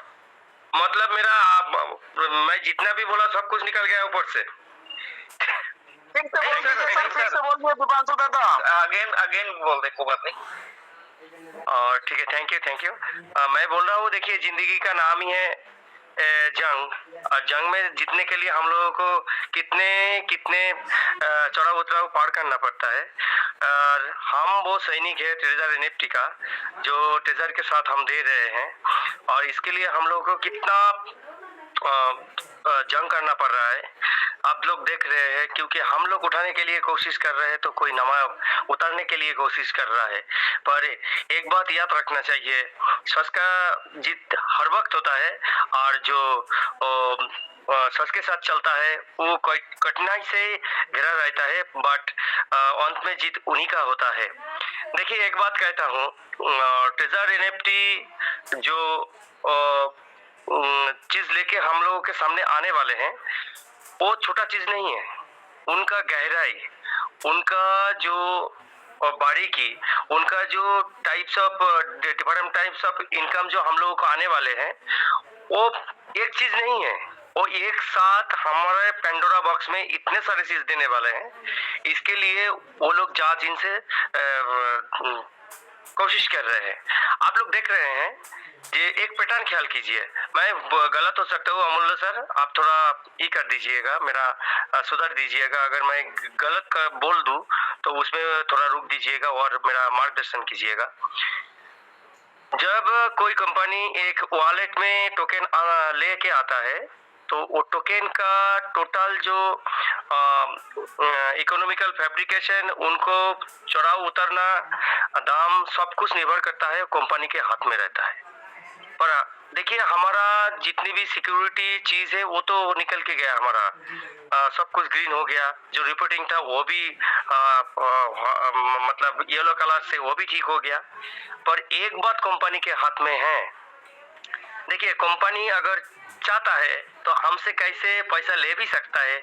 मतलब मैं जितना भी बोला सब कुछ निकल गया ऊपर से। फिर से बोलिए दीपांशु दादा। अगेन बोल दे, कोई बात नहीं। और ठीक है, थैंक यू। मैं बोल रहा हूँ, देखिए जिंदगी का नाम ही है जंग, और जंग में जीतने के लिए हम लोगों को कितने चढ़ाव उतराव पार करना पड़ता है। और हम वो सैनिक है ट्रेजर एनएफटी का, जो ट्रेजर के साथ हम दे रहे हैं, और इसके लिए हम लोगों को कितना जंग करना पड़ रहा है आप लोग देख रहे हैं, क्योंकि हम लोग उठाने के लिए कोशिश कर रहे हैं तो कोई नवा उतारने के लिए कोशिश कर रहा है। पर एक बात याद रखना चाहिए, सच का जीत हर वक्त होता है, और जो सच के साथ चलता है वो कठिनाई से घिरा रहता है, बट अंत में जीत उन्हीं का होता है। देखिए, एक बात कहता हूँ, ट्रेजर एनएफटी जो चीज लेके हम लोगों के सामने आने वाले हैं, वो छोटा चीज नहीं है। उनका गहराई, उनका जो बारीकी, उनका जो types of different types of income जो हम लोगों को आने वाले हैं, वो एक चीज नहीं है, वो एक साथ हमारे पेंडोरा बॉक्स में इतने सारे चीज देने वाले हैं। इसके लिए वो लोग जांच इनसे कोशिश कर रहे हैं। आप लोग देख रहे हैं, ये एक पैटर्न ख्याल कीजिए। मैं गलत हो सकता हूँ अमूल्य सर, आप थोड़ा ये कर दीजिएगा, मेरा सुधार दीजिएगा। अगर मैं गलत बोल दूं तो उसमें थोड़ा रुक दीजिएगा और मेरा मार्गदर्शन कीजिएगा। जब कोई कंपनी एक वॉलेट में टोकन लेके आता है, तो वो टोकन का टोटल जो इकोनॉमिकल फैब्रिकेशन, उनको चढ़ाव उतरना, दाम, सब कुछ निर्भर करता है कंपनी के हाथ में रहता है। पर देखिए, हमारा जितनी भी सिक्योरिटी चीज है वो तो निकल के गया, हमारा सब कुछ ग्रीन हो गया। जो रिपोर्टिंग था वो भी मतलब येलो कलर से वो भी ठीक हो गया। पर एक बात कंपनी के हाथ में है, देखिए कंपनी अगर चाहता है तो हमसे कैसे पैसा ले भी सकता है,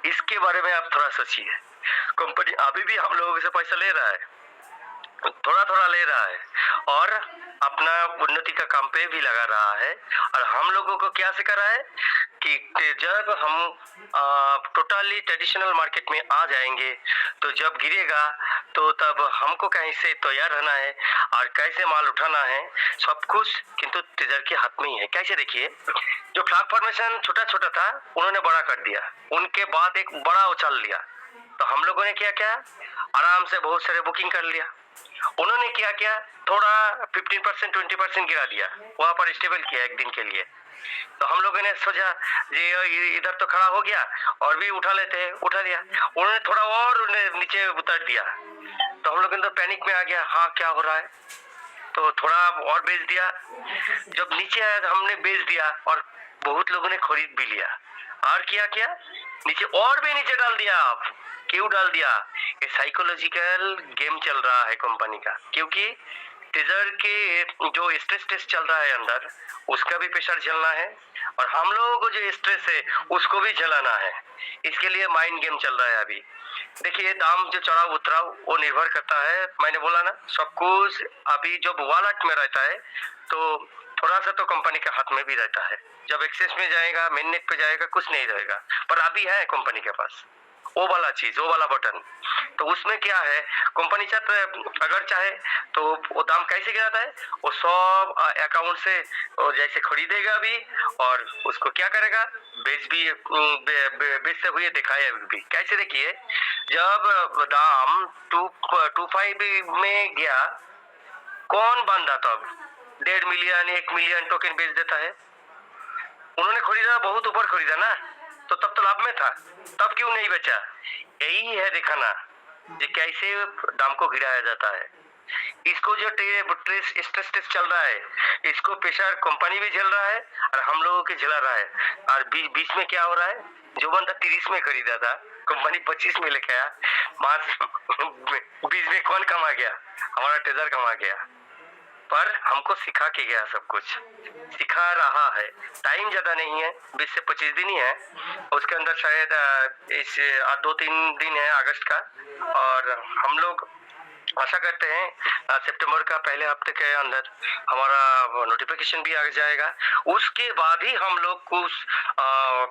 इसके बारे में आप थोड़ा सोचिए। कंपनी अभी भी हम लोगों से पैसा ले रहा है, थोड़ा थोड़ा ले रहा है, और अपना उन्नति का काम पे भी लगा रहा है। और हम लोगों को क्या सिखा रहा है कि जब हम टोटली ट्रेडिशनल मार्केट में आ जाएंगे, तो जब गिरेगा तो तब हमको कहीं से तैयार रहना है और कैसे माल उठाना है, सब कुछ किंतु ट्रेजर के हाथ में ही है। कैसे, देखिए, जो फ्लैग फॉर्मेशन छोटा छोटा था उन्होंने बड़ा कर दिया, उनके बाद एक बड़ा उछाल लिया, तो हम लोगों ने क्या किया, आराम से बहुत सारे बुकिंग कर लिया। उन्होंने क्या किया, थोड़ा 15% 20% गिरा दिया, वहां पर स्टेबल किया एक दिन के लिए। तो हम लोगों ने सोचा ये इधर तो खड़ा हो गया और भी उठा लेते हैं, उठा लिया। उन्होंने थोड़ा और उन्हें नीचे उतार दिया, तो हम लोग तो पैनिक में आ गया, हाँ क्या हो रहा है, तो थोड़ा और बेच दिया। जब नीचे आया तो हमने बेच दिया और बहुत लोगों ने खरीद भी लिया। और क्या नीचे और भी नीचे डाल दिया। आप क्यों डाल दिया? ये साइकोलॉजिकल गेम चल रहा है कंपनी का, क्योंकि टीजर के जो स्ट्रेस टेस्ट चल रहा है अंदर, उसका भी प्रेशर झेलना है और हम लोगों को जो स्ट्रेस है उसको भी झेलाना है। इसके लिए माइंड गेम चल रहा है अभी। देखिए दाम जो चढ़ाव उतराव वो निर्भर करता है, मैंने बोला ना सब कुछ अभी जब वॉलेट में रहता है तो थोड़ा सा तो कंपनी के हाथ में भी रहता है। जब एक्सेस में जाएगा, मेन नेट पे जाएगा, कुछ नहीं रहेगा। पर अभी है कंपनी के पास वो वाला चीज, वो वाला बटन। तो उसमें क्या है, कंपनी अगर चाहे तो वो दाम कैसे गिराता है, वो सब अकाउंट से जैसे खरीदेगा भी और उसको क्या करेगा, बेचते हुए दिखाया भी। कैसे देखिए, जब दाम 2.25 में गया, कौन बंदा तब 1.5 मिलियन 1 मिलियन टोकन बेच देता है। उन्होंने खरीदा, बहुत ऊपर खरीदा ना, तो तब तो लाभ में था, तब क्यों नहीं बेचा? यही है दिखाना कि कैसे दाम को गिराया जाता है। इसको जो स्ट्रेस टेस्ट चल रहा है, इसको प्रेशर कंपनी भी झेल रहा है और हम लोगों के झेला रहा है। और बीच में क्या हो रहा है, जो बंदा 30 में खरीदा था कंपनी 25 में लेके आया, 20 में कौन कमा गया? हमारा टेजर कमा गया। पर हमको सिखा के गया, सब कुछ सिखा रहा है। टाइम ज्यादा नहीं है, 20 से 25 दिन ही है, उसके अंदर शायद इस 2-3 दिन है अगस्त का, और हम लोग आशा करते हैं सितंबर का पहले हफ्ते के अंदर हमारा नोटिफिकेशन भी आ जाएगा। उसके बाद ही हम लोग कुछ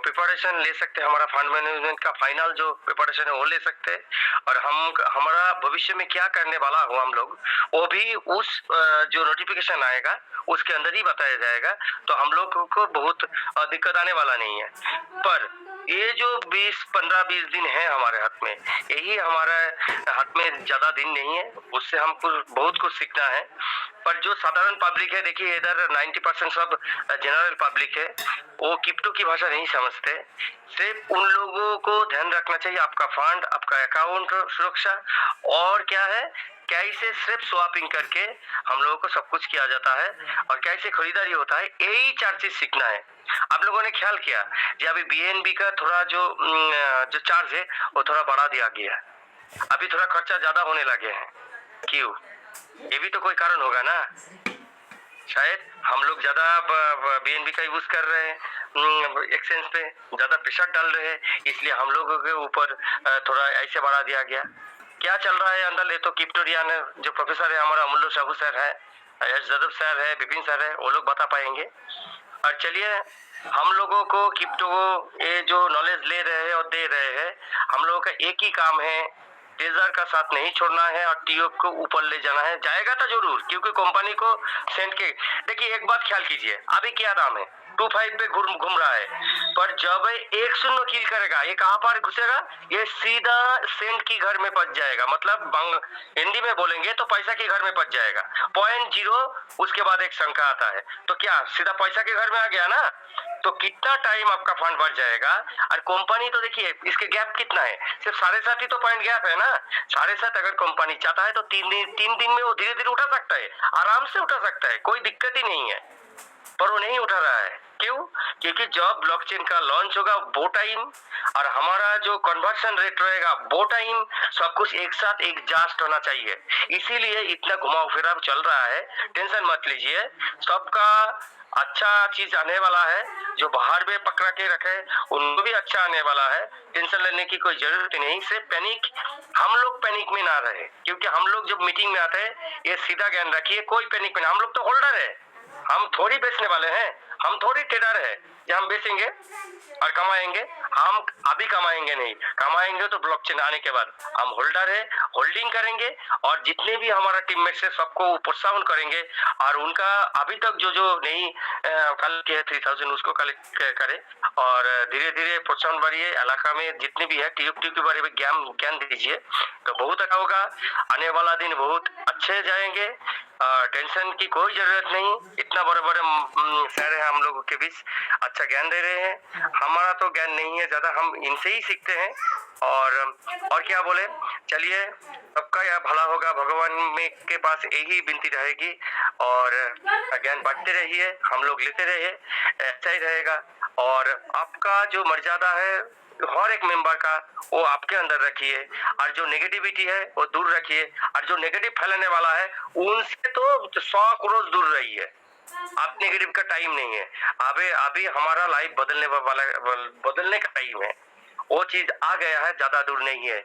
प्रिपरेशन ले सकते हैं, हमारा फंड मैनेजमेंट का फाइनल जो प्रिपरेशन है वो ले सकते हैं। और हमारा भविष्य में क्या करने वाला हो हम लोग, वो भी उस जो नोटिफिकेशन आएगा उसके अंदर ही बताया जाएगा। तो हम लोग को बहुत दिक्कत आने वाला नहीं है। पर ये जो 15-20 दिन है हमारे हाथ में, यही हमारे हाथ में ज्यादा दिन नहीं है, उससे हमको बहुत कुछ सीखना है। पर जो साधारण पब्लिक है, देखिए इधर 90% सब जनरल पब्लिक है, वो क्रिप्टो की भाषा नहीं समझते। सिर्फ उन लोगों को ध्यान रखना चाहिए आपका फंड, आपका अकाउंट सुरक्षा, और क्या है कैसे सिर्फ स्वैपिंग करके हम लोगों को सब कुछ किया जाता है और कैसे खरीदारी होता है, यही 4 चीज सीखना है। आप लोगों ने ख्याल किया कि अभी BNB का थोड़ा जो चार्ज है वो थोड़ा बढ़ा दिया गया, अभी थोड़ा खर्चा ज्यादा होने लगे हैं। क्यों? ये भी तो कोई कारण होगा ना। शायद हम लोग ज्यादा BNB का यूज कर रहे हैं, एक्सचेंज पे ज्यादा प्रेशर डाल रहे हैं, इसलिए हम लोगों के ऊपर थोड़ा ऐसे बढ़ा दिया गया। क्या चल रहा है अंदर, ये तो क्रिप्टोरियन जो प्रोफेसर है हमारा अमूल्य साहू सर है, यश यादव सर है, विपिन सर है, वो लोग बता पाएंगे। और चलिए, हम लोगों को क्रिप्टो ये जो नॉलेज ले रहे हैं और दे रहे हैं, हम लोगों का एक ही काम है, टेजर का साथ नहीं छोड़ना है और टीओ को ऊपर ले जाना है। जाएगा तो जरूर, क्योंकि कंपनी को सेंड के देखिए, एक बात ख्याल कीजिए, अभी क्या दाम है 2.5 पे घूम रहा है, पर जब 1 किल करेगा, ये कहां पर घुसेगा, ये सीधा सेंट की घर में पहुंच जाएगा। मतलब हिंदी में बोलेंगे तो पैसा के घर में पहुंच जाएगा। 0.0 उसके बाद एक शंका आता है, तो क्या सीधा पैसा के घर में आ गया ना, तो कितना टाइम आपका फंड बढ़ जाएगा। और कंपनी तो देखिए, इसके गैप कितना है, सिर्फ 7.5 ही तो पॉइंट गैप है ना। 7.5 अगर कंपनी चाहता है तो 3 दिन में वो धीरे धीरे उठा सकता है, आराम से उठा सकता है, कोई दिक्कत ही नहीं है। पर वो नहीं उठा रहा है, क्यों? क्योंकि जब ब्लॉकचेन का लॉन्च होगा वो टाइम और हमारा जो कन्वर्शन रेट रहेगा वो टाइम, सब कुछ एक साथ एडजस्ट होना चाहिए। इसीलिए इतना घुमाव फिराव चल रहा है, टेंशन मत लीजिए, सबका अच्छा चीज आने वाला है। जो बाहर में पकड़ा के रखे उनको भी अच्छा आने वाला है, टेंशन लेने की कोई जरूरत नहीं। सिर्फ पैनिक, हम लोग पैनिक में ना रहे, क्योंकि हम लोग जब मीटिंग में आते हैं, ये सीधा ज्ञान रखिए, कोई पैनिक में, हम लोग तो होल्डर है, हम थोड़ी बेचने वाले हैं, हम थोड़ी ट्रेडर है कि हम बेचेंगे और कमाएंगे। हम अभी कमाएंगे नहीं, कमाएंगे तो ब्लॉकचेन आने के बाद। हम होल्डर है, होल्डिंग करेंगे और जितने भी हमारा टीममेट से सबको प्रोत्साहन करेंगे और उनका अभी तक जो नहीं कलेक्ट किया है 3000 उसको कलेक्ट करे और धीरे धीरे प्रोत्साहन बढ़िए। इलाका में जितने भी है टीयूब के बारे में ज्ञान दीजिए, तो बहुत अच्छा होगा। आने वाला दिन बहुत अच्छे जाएंगे। टेंशन की कोई जरूरत नहीं। इतना बड़े बड़े सर है हम लोगों के बीच, अच्छा ज्ञान दे रहे हैं। हमारा तो ज्ञान नहीं है ज्यादा, हम इनसे ही सीखते हैं। और क्या बोले, चलिए सबका यह भला होगा, भगवान में के पास यही विनती रहेगी। और ज्ञान बांटते रहिए, हम लोग लेते रहिए, ऐसा ही रहेगा। और आपका जो मर्यादा है हर एक मेंबर का, वो आपके अंदर रखिए। और जो नेगेटिविटी है वो दूर रखिए। और जो नेगेटिव फैलाने वाला है उनसे तो 100 करोड़ दूर रहिए। आप नेगेटिव का टाइम नहीं है। अभी हमारा लाइफ बदलने का टाइम है। वो चीज आ गया है, ज्यादा दूर नहीं है।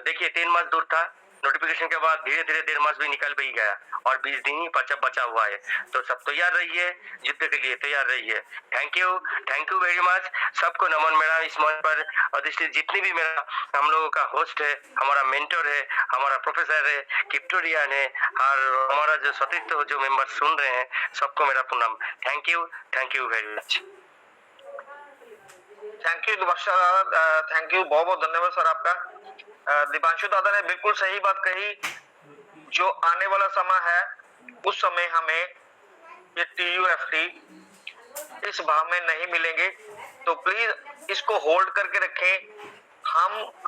देखिए 3 मास दूर था, नोटिफिकेशन के बाद धीरे धीरे 1.5 मास भी निकल भी गया और 20 दिन ही बचा हुआ है। तो सब तैयार रहिए, युद्ध के लिए तैयार रहिए। Thank you very much. सबको नमन मेरा इस मंच पर। और जितनी भी मेरा हम लोगों का होस्ट है, हमारा मेंटर है, हमारा प्रोफेसर है, क्रिप्टोरियन है, और हमारा जो सतीर्थ जो मेंबर सुन रहे हैं, सबको मेरा प्रणाम। Thank you very much. Thank you Dibanshu Dada, thank you, बहुत बहुत धन्यवाद सर आपका। दिबांशु दादा ने बिल्कुल सही बात कही। जो आने वाला समय है उस समय हमें ये TUFT इस भाव में नहीं मिलेंगे, तो प्लीज इसको होल्ड करके रखें।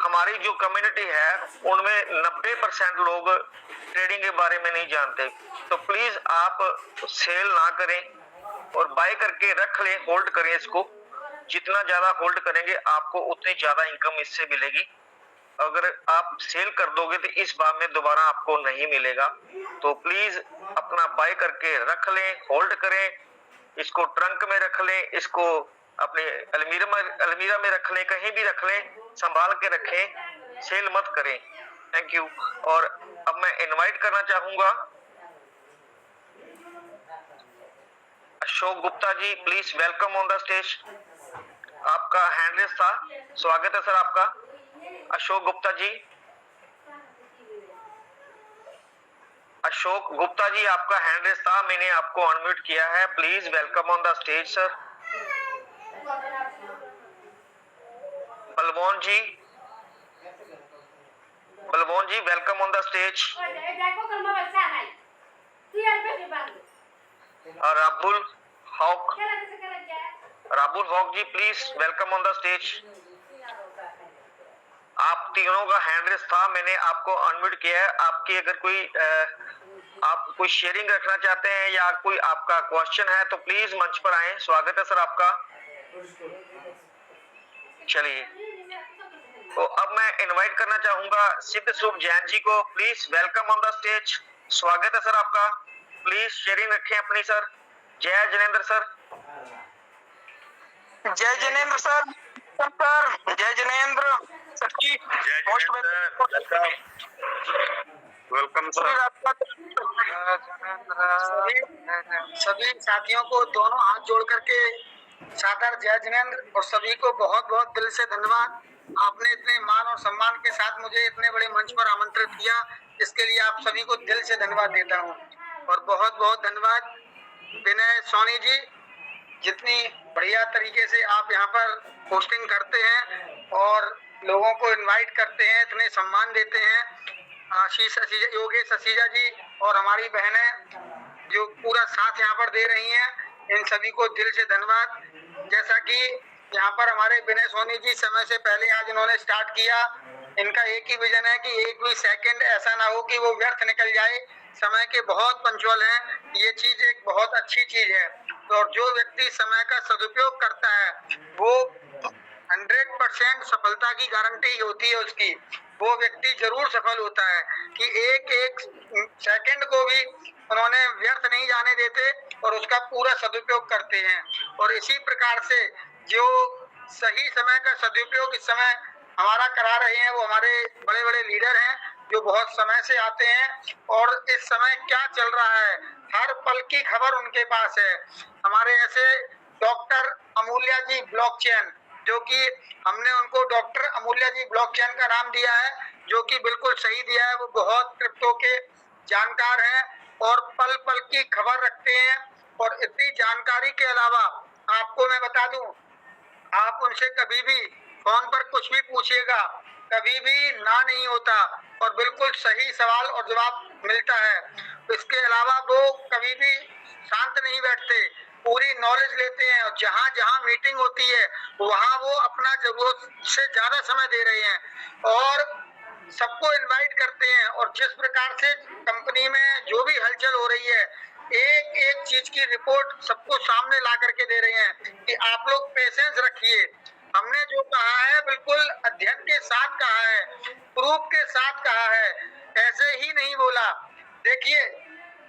हमारी जो कम्युनिटी है उनमें 90% लोग ट्रेडिंग के बारे में नहीं जानते, तो प्लीज आप सेल ना करें और बाय करके रख लें, होल्ड करें इसको। जितना ज्यादा होल्ड करेंगे आपको उतनी ज्यादा इनकम इससे मिलेगी। अगर आप सेल कर दोगे तो इस बार में दोबारा आपको नहीं मिलेगा। तो प्लीज अपना बाय करके रख लें, होल्ड करें, इसको ट्रंक में रख लें, इसको अपने अलमीरा में रख लें, कहीं भी रख लें, संभाल के रखें, सेल मत करें। Thank you. और अब मैं इनवाइट करना चाहूंगा Ashok Gupta ji, please welcome on the stage. आपका हैंड रेस था, स्वागत है सर आपका। अशोक गुप्ता जी, अशोक गुप्ता जी आपका हैंड रेस था, मैंने आपको अनम्यूट किया है, please welcome on the stage sir. Balwan ji welcome on the stage. Rahul हॉक ji please welcome on the stage. आप तीनों का हैंड रेस था, मैंने आपको अनम्यूट किया है। आपकी अगर आप कोई शेयरिंग रखना चाहते हैं या कोई आपका क्वेश्चन है तो प्लीज मंच पर आए, स्वागत है सर आपका। चलिए, तो अब मैं इनवाइट करना चाहूंगा सिद्ध शुभ जैन जी को, please welcome on the stage, स्वागत है सर आपका। प्लीज शेयरिंग रखें अपनी सर। जय जिनेंद्र सर। जय जिनेंद्र सर, जय जिनेंद्र सर जी, वेलकम सर। सभी साथियों को दोनों हाथ जोड़ करके सादर जय जिनेंद्र, और सभी को बहुत बहुत दिल से धन्यवाद। आपने इतने मान और सम्मान के साथ मुझे इतने बड़े मंच पर आमंत्रित किया, इसके लिए आप सभी को दिल से धन्यवाद देता हूँ। और बहुत बहुत धन्यवाद विनय सोनी जी, जितनी बढ़िया तरीके से आप यहाँ पर पोस्टिंग करते हैं और लोगों को इनवाइट करते हैं, इतने सम्मान देते हैं। योगेश असीजा जी और हमारी बहनें जो पूरा साथ यहाँ पर दे रही हैं, इन सभी को दिल से धन्यवाद। जैसा कि यहाँ पर हमारे विनय सोनी जी समय से पहले आज इन्होंने स्टार्ट किया, इनका एक ही विजन है कि एक भी सेकंड ऐसा ना हो कि वो व्यर्थ निकल जाए। समय के बहुत पंचुअल हैं, ये चीज एक बहुत अच्छी चीज है। और जो व्यक्ति समय का सदुपयोग करता है वो 100% सफलता की गारंटी होती है उसकी, वो व्यक्ति जरूर सफल होता है कि एक एक सेकंड को भी उन्होंने व्यर्थ नहीं जाने देते और उसका पूरा सदुपयोग करते हैं। और इसी प्रकार से जो सही समय का सदुपयोग इस समय हमारा करा रहे हैं, वो हमारे बड़े बड़े लीडर हैं जो बहुत समय से आते हैं और इस समय क्या चल रहा है हर पल की खबर उनके पास है। हमारे ऐसे डॉक्टर अमूल्या जी ब्लॉकचेन, जो कि हमने उनको डॉक्टर अमूल्या जी ब्लॉकचेन का नाम दिया है, जो कि बिल्कुल सही दिया है। वो बहुत क्रिप्टो के जानकार हैं और पल पल की खबर रखते हैं। और इतनी जानकारी के अलावा आपको मैं बता दूं, आप उनसे कभी भी फोन पर कुछ भी पूछिएगा कभी भी ना नहीं होता और बिल्कुल सही सवाल और जवाब मिलता है। इसके अलावा वो कभी भी शांत नहीं बैठते, पूरी नॉलेज लेते हैं और जहाँ जहाँ मीटिंग होती है वहाँ वो अपना जरूरत से ज्यादा समय दे रहे हैं और सबको इनवाइट करते हैं। और जिस प्रकार से कंपनी में जो भी हलचल हो रही है, एक एक चीज की रिपोर्ट सबको सामने ला करके दे रहे हैं कि आप लोग पेशेंस रखिए। हमने जो कहा है बिल्कुल अध्ययन के साथ कहा है, प्रूफ के साथ कहा है, ऐसे ही नहीं बोला। देखिए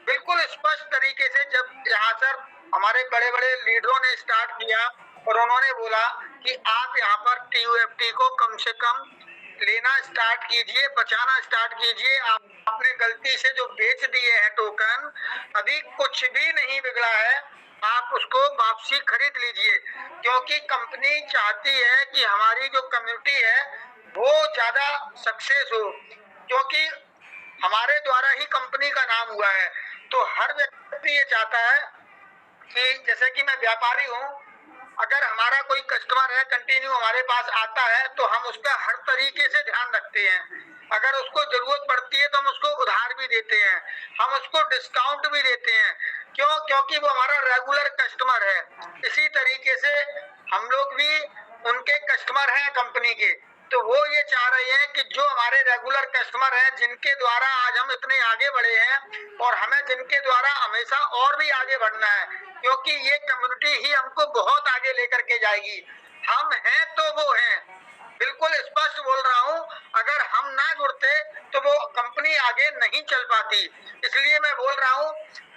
बिल्कुल स्पष्ट तरीके से जब यहाँ सर हमारे बड़े बड़े लीडरों ने स्टार्ट किया और उन्होंने बोला कि आप यहाँ पर TUFT को कम से कम लेना स्टार्ट कीजिए, बचाना स्टार्ट कीजिए। आपने गलती से जो बेच दिए हैं टोकन, अभी कुछ भी नहीं बिगड़ा है, आप उसको वापसी खरीद लीजिए, क्योंकि कंपनी चाहती है कि हमारी जो कम्युनिटी है वो ज्यादा सक्सेस हो, क्योंकि हमारे द्वारा ही कंपनी का नाम हुआ है। तो हर व्यक्ति ये चाहता है कि जैसे कि मैं व्यापारी हूँ, अगर हमारा कोई कस्टमर है कंटिन्यू हमारे पास आता है तो हम उसका हर तरीके से ध्यान रखते हैं। अगर उसको जरूरत पड़ती है तो हम उसको उधार भी देते हैं, हम उसको डिस्काउंट भी देते हैं। क्यों? क्योंकि वो हमारा रेगुलर कस्टमर है। इसी तरीके से हम लोग भी उनके कस्टमर हैं कंपनी के, तो वो ये चाह रहे हैं कि जो हमारे रेगुलर कस्टमर हैं, जिनके द्वारा आज हम इतने आगे बढ़े हैं और हमें जिनके द्वारा हमेशा और भी आगे बढ़ना है, क्योंकि ये कम्युनिटी ही हमको बहुत आगे लेकर के जाएगी। हम हैं तो वो हैं, बिल्कुल स्पष्ट बोल रहा हूँ। अगर हम ना जुड़ते तो वो कंपनी आगे नहीं चल पाती। इसलिए मैं बोल रहा हूँ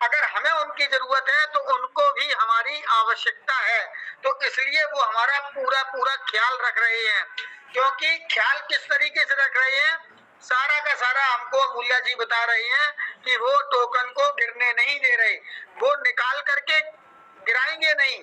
अगर हमें उनकी जरूरत है तो उनको भी हमारी आवश्यकता है, तो इसलिए वो हमारा पूरा पूरा ख्याल रख रहे हैं। क्योंकि ख्याल किस तरीके से रख रहे हैं, सारा का सारा हमको अमूल्या जी बता रही हैं कि वो टोकन को गिरने नहीं दे रहे, वो निकाल करके गिराएंगे नहीं,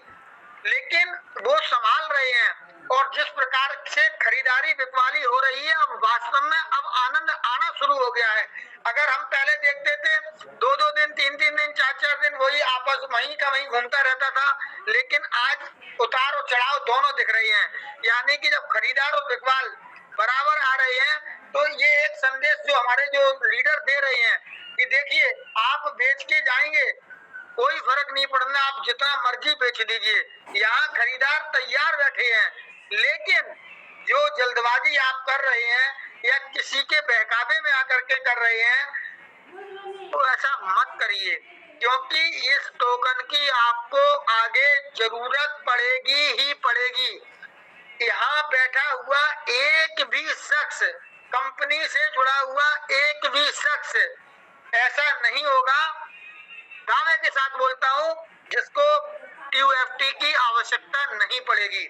लेकिन वो संभाल रहे हैं। और जिस प्रकार से खरीदारी बिकवाली हो रही है, अब वास्तव में अब आनंद आना शुरू हो गया है। अगर हम पहले देखते थे 2-2 दिन, 3-3 दिन, 4-4 दिन वही आपस वहीं का वहीं घूमता रहता था, लेकिन आज उतार और चढ़ाव दोनों दिख रहे हैं। यानी कि जब खरीदार और बिकवाल बराबर आ रहे हैं तो ये एक संदेश जो हमारे जो लीडर दे रहे हैं कि देखिए आप बेच के जाएंगे, कोई फर्क नहीं पड़ना, आप जितना मर्जी बेच दीजिए, यहाँ खरीदार तैयार बैठे हैं। लेकिन जो जल्दबाजी आप कर रहे हैं या किसी के बहकावे में आकर के कर रहे हैं, तो ऐसा मत करिए, क्योंकि इस टोकन की आपको आगे जरूरत पड़ेगी ही पड़ेगी। यहाँ बैठा हुआ एक भी शख्स, कंपनी से जुड़ा हुआ एक भी शख्स ऐसा नहीं होगा, दावे के साथ बोलता हूँ, जिसको TUFT की आवश्यकता नहीं पड़ेगी।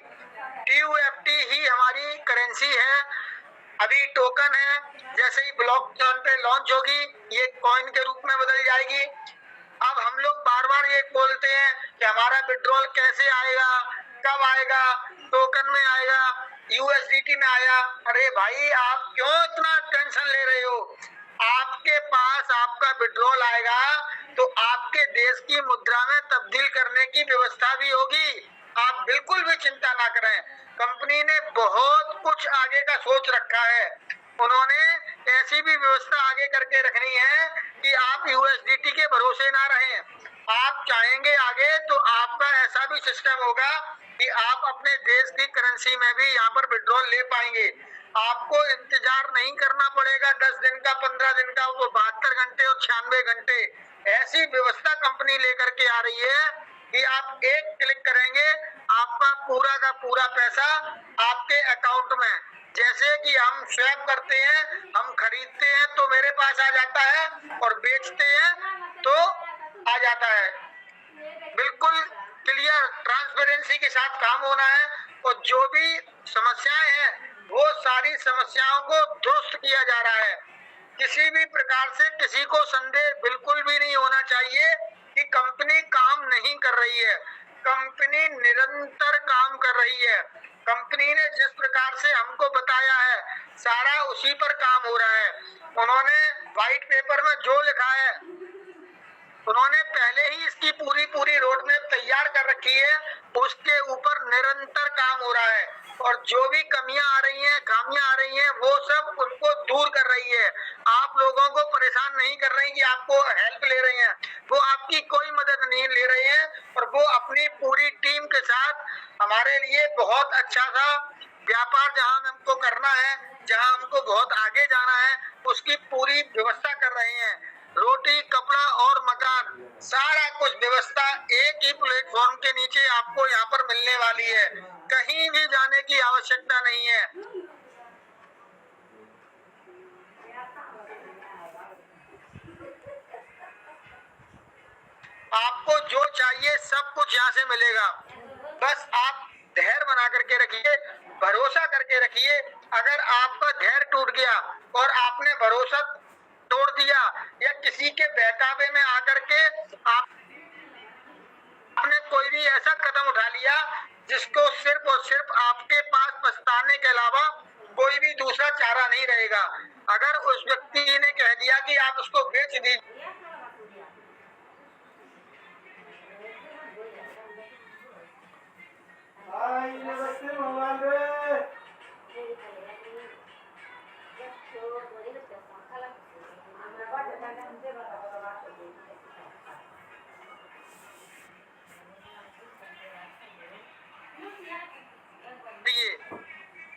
TUFT ही हमारी करेंसी है। अभी टोकन है, जैसे ही ब्लॉकचेन पे लॉन्च होगी ये कॉइन के रूप में बदल जाएगी। अब हम लोग बार बार ये बोलते हैं कि हमारा विड्रॉल कैसे आएगा, कब आएगा, टोकन में आएगा, USDT में आया। अरे भाई आप क्यों इतना टेंशन ले रहे हो? आपके पास आपका विड्रॉल आएगा तो आपके देश की मुद्रा में तब्दील करने की व्यवस्था भी होगी। आप बिल्कुल भी चिंता ना करें, कंपनी ने बहुत कुछ आगे का सोच रखा है। उन्होंने ऐसी भी व्यवस्था आगे करके रखनी है कि आप USDT के भरोसे ना रहें। आप चाहेंगे आगे तो आपका ऐसा भी सिस्टम होगा कि आप अपने देश की करेंसी में भी यहाँ पर विड्रॉल ले पाएंगे। आपको इंतजार नहीं करना पड़ेगा 10 दिन का, 15 दिन का, वो 72 घंटे और 96 घंटे। ऐसी व्यवस्था कंपनी लेकर के आ रही है कि आप एक क्लिक करेंगे, आपका पूरा का पूरा पैसा आपके अकाउंट में, जैसे कि हम स्वैप करते हैं, हम खरीदते हैं तो मेरे पास आ जाता है और बेचते हैं तो आ जाता है। बिल्कुल क्लियर ट्रांसपेरेंसी के साथ काम होना है और जो भी समस्याएं हैं वो सारी समस्याओं को दुरुस्त किया जा रहा है। किसी भी प्रकार से किसी को संदेह बिल्कुल भी नहीं होना चाहिए कि कंपनी काम नहीं कर रही है। कंपनी निरंतर काम कर रही है। कंपनी ने जिस प्रकार से हमको बताया है सारा उसी पर काम हो रहा है। उन्होंने व्हाइट पेपर में जो लिखा है उन्होंने पहले ही इसकी पूरी रोड मैप तैयार कर रखी है, उसके ऊपर निरंतर काम हो रहा है और जो भी कमियां आ रही हैं, खामियां आ रही हैं, वो सब उनको दूर कर रही है। आप लोगों को परेशान नहीं कर रही कि आपको हेल्प ले रहे हैं, वो आपकी कोई मदद नहीं ले रहे हैं और वो अपनी पूरी टीम के साथ हमारे लिए बहुत अच्छा सा व्यापार जहां हमको करना है, जहां हमको बहुत आगे जाना है, उसकी पूरी व्यवस्था कर रहे हैं। रोटी, कपड़ा और मकान, सारा कुछ व्यवस्था एक ही प्लेटफॉर्म के नीचे आपको यहाँ पर मिलने वाली है। कहीं भी जाने की आवश्यकता नहीं है। आपको जो चाहिए सब कुछ यहाँ से मिलेगा। बस आप धैर्य बना करके रखिए, भरोसा करके रखिए। अगर आपका धैर्य टूट गया और आपने भरोसा तोड़ दिया या किसी के बहकावे में आकर के आपने कोई भी ऐसा कदम उठा लिया जिसको सिर्फ और सिर्फ आपके पास पछताने के अलावा कोई भी दूसरा चारा नहीं रहेगा। अगर उस व्यक्ति ने कह दिया कि आप उसको बेच दीजिए,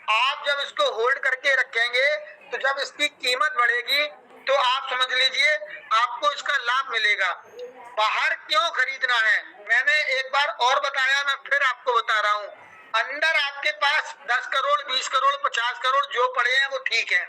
आप जब इसको होल्ड करके रखेंगे तो जब इसकी कीमत बढ़ेगी तो आप समझ लीजिए आपको इसका लाभ मिलेगा। बाहर क्यों खरीदना है, मैंने एक बार और बताया, मैं फिर आपको बता रहा हूँ। अंदर आपके पास 10 करोड़, 20 करोड़, 50 करोड़ जो पड़े हैं वो ठीक है,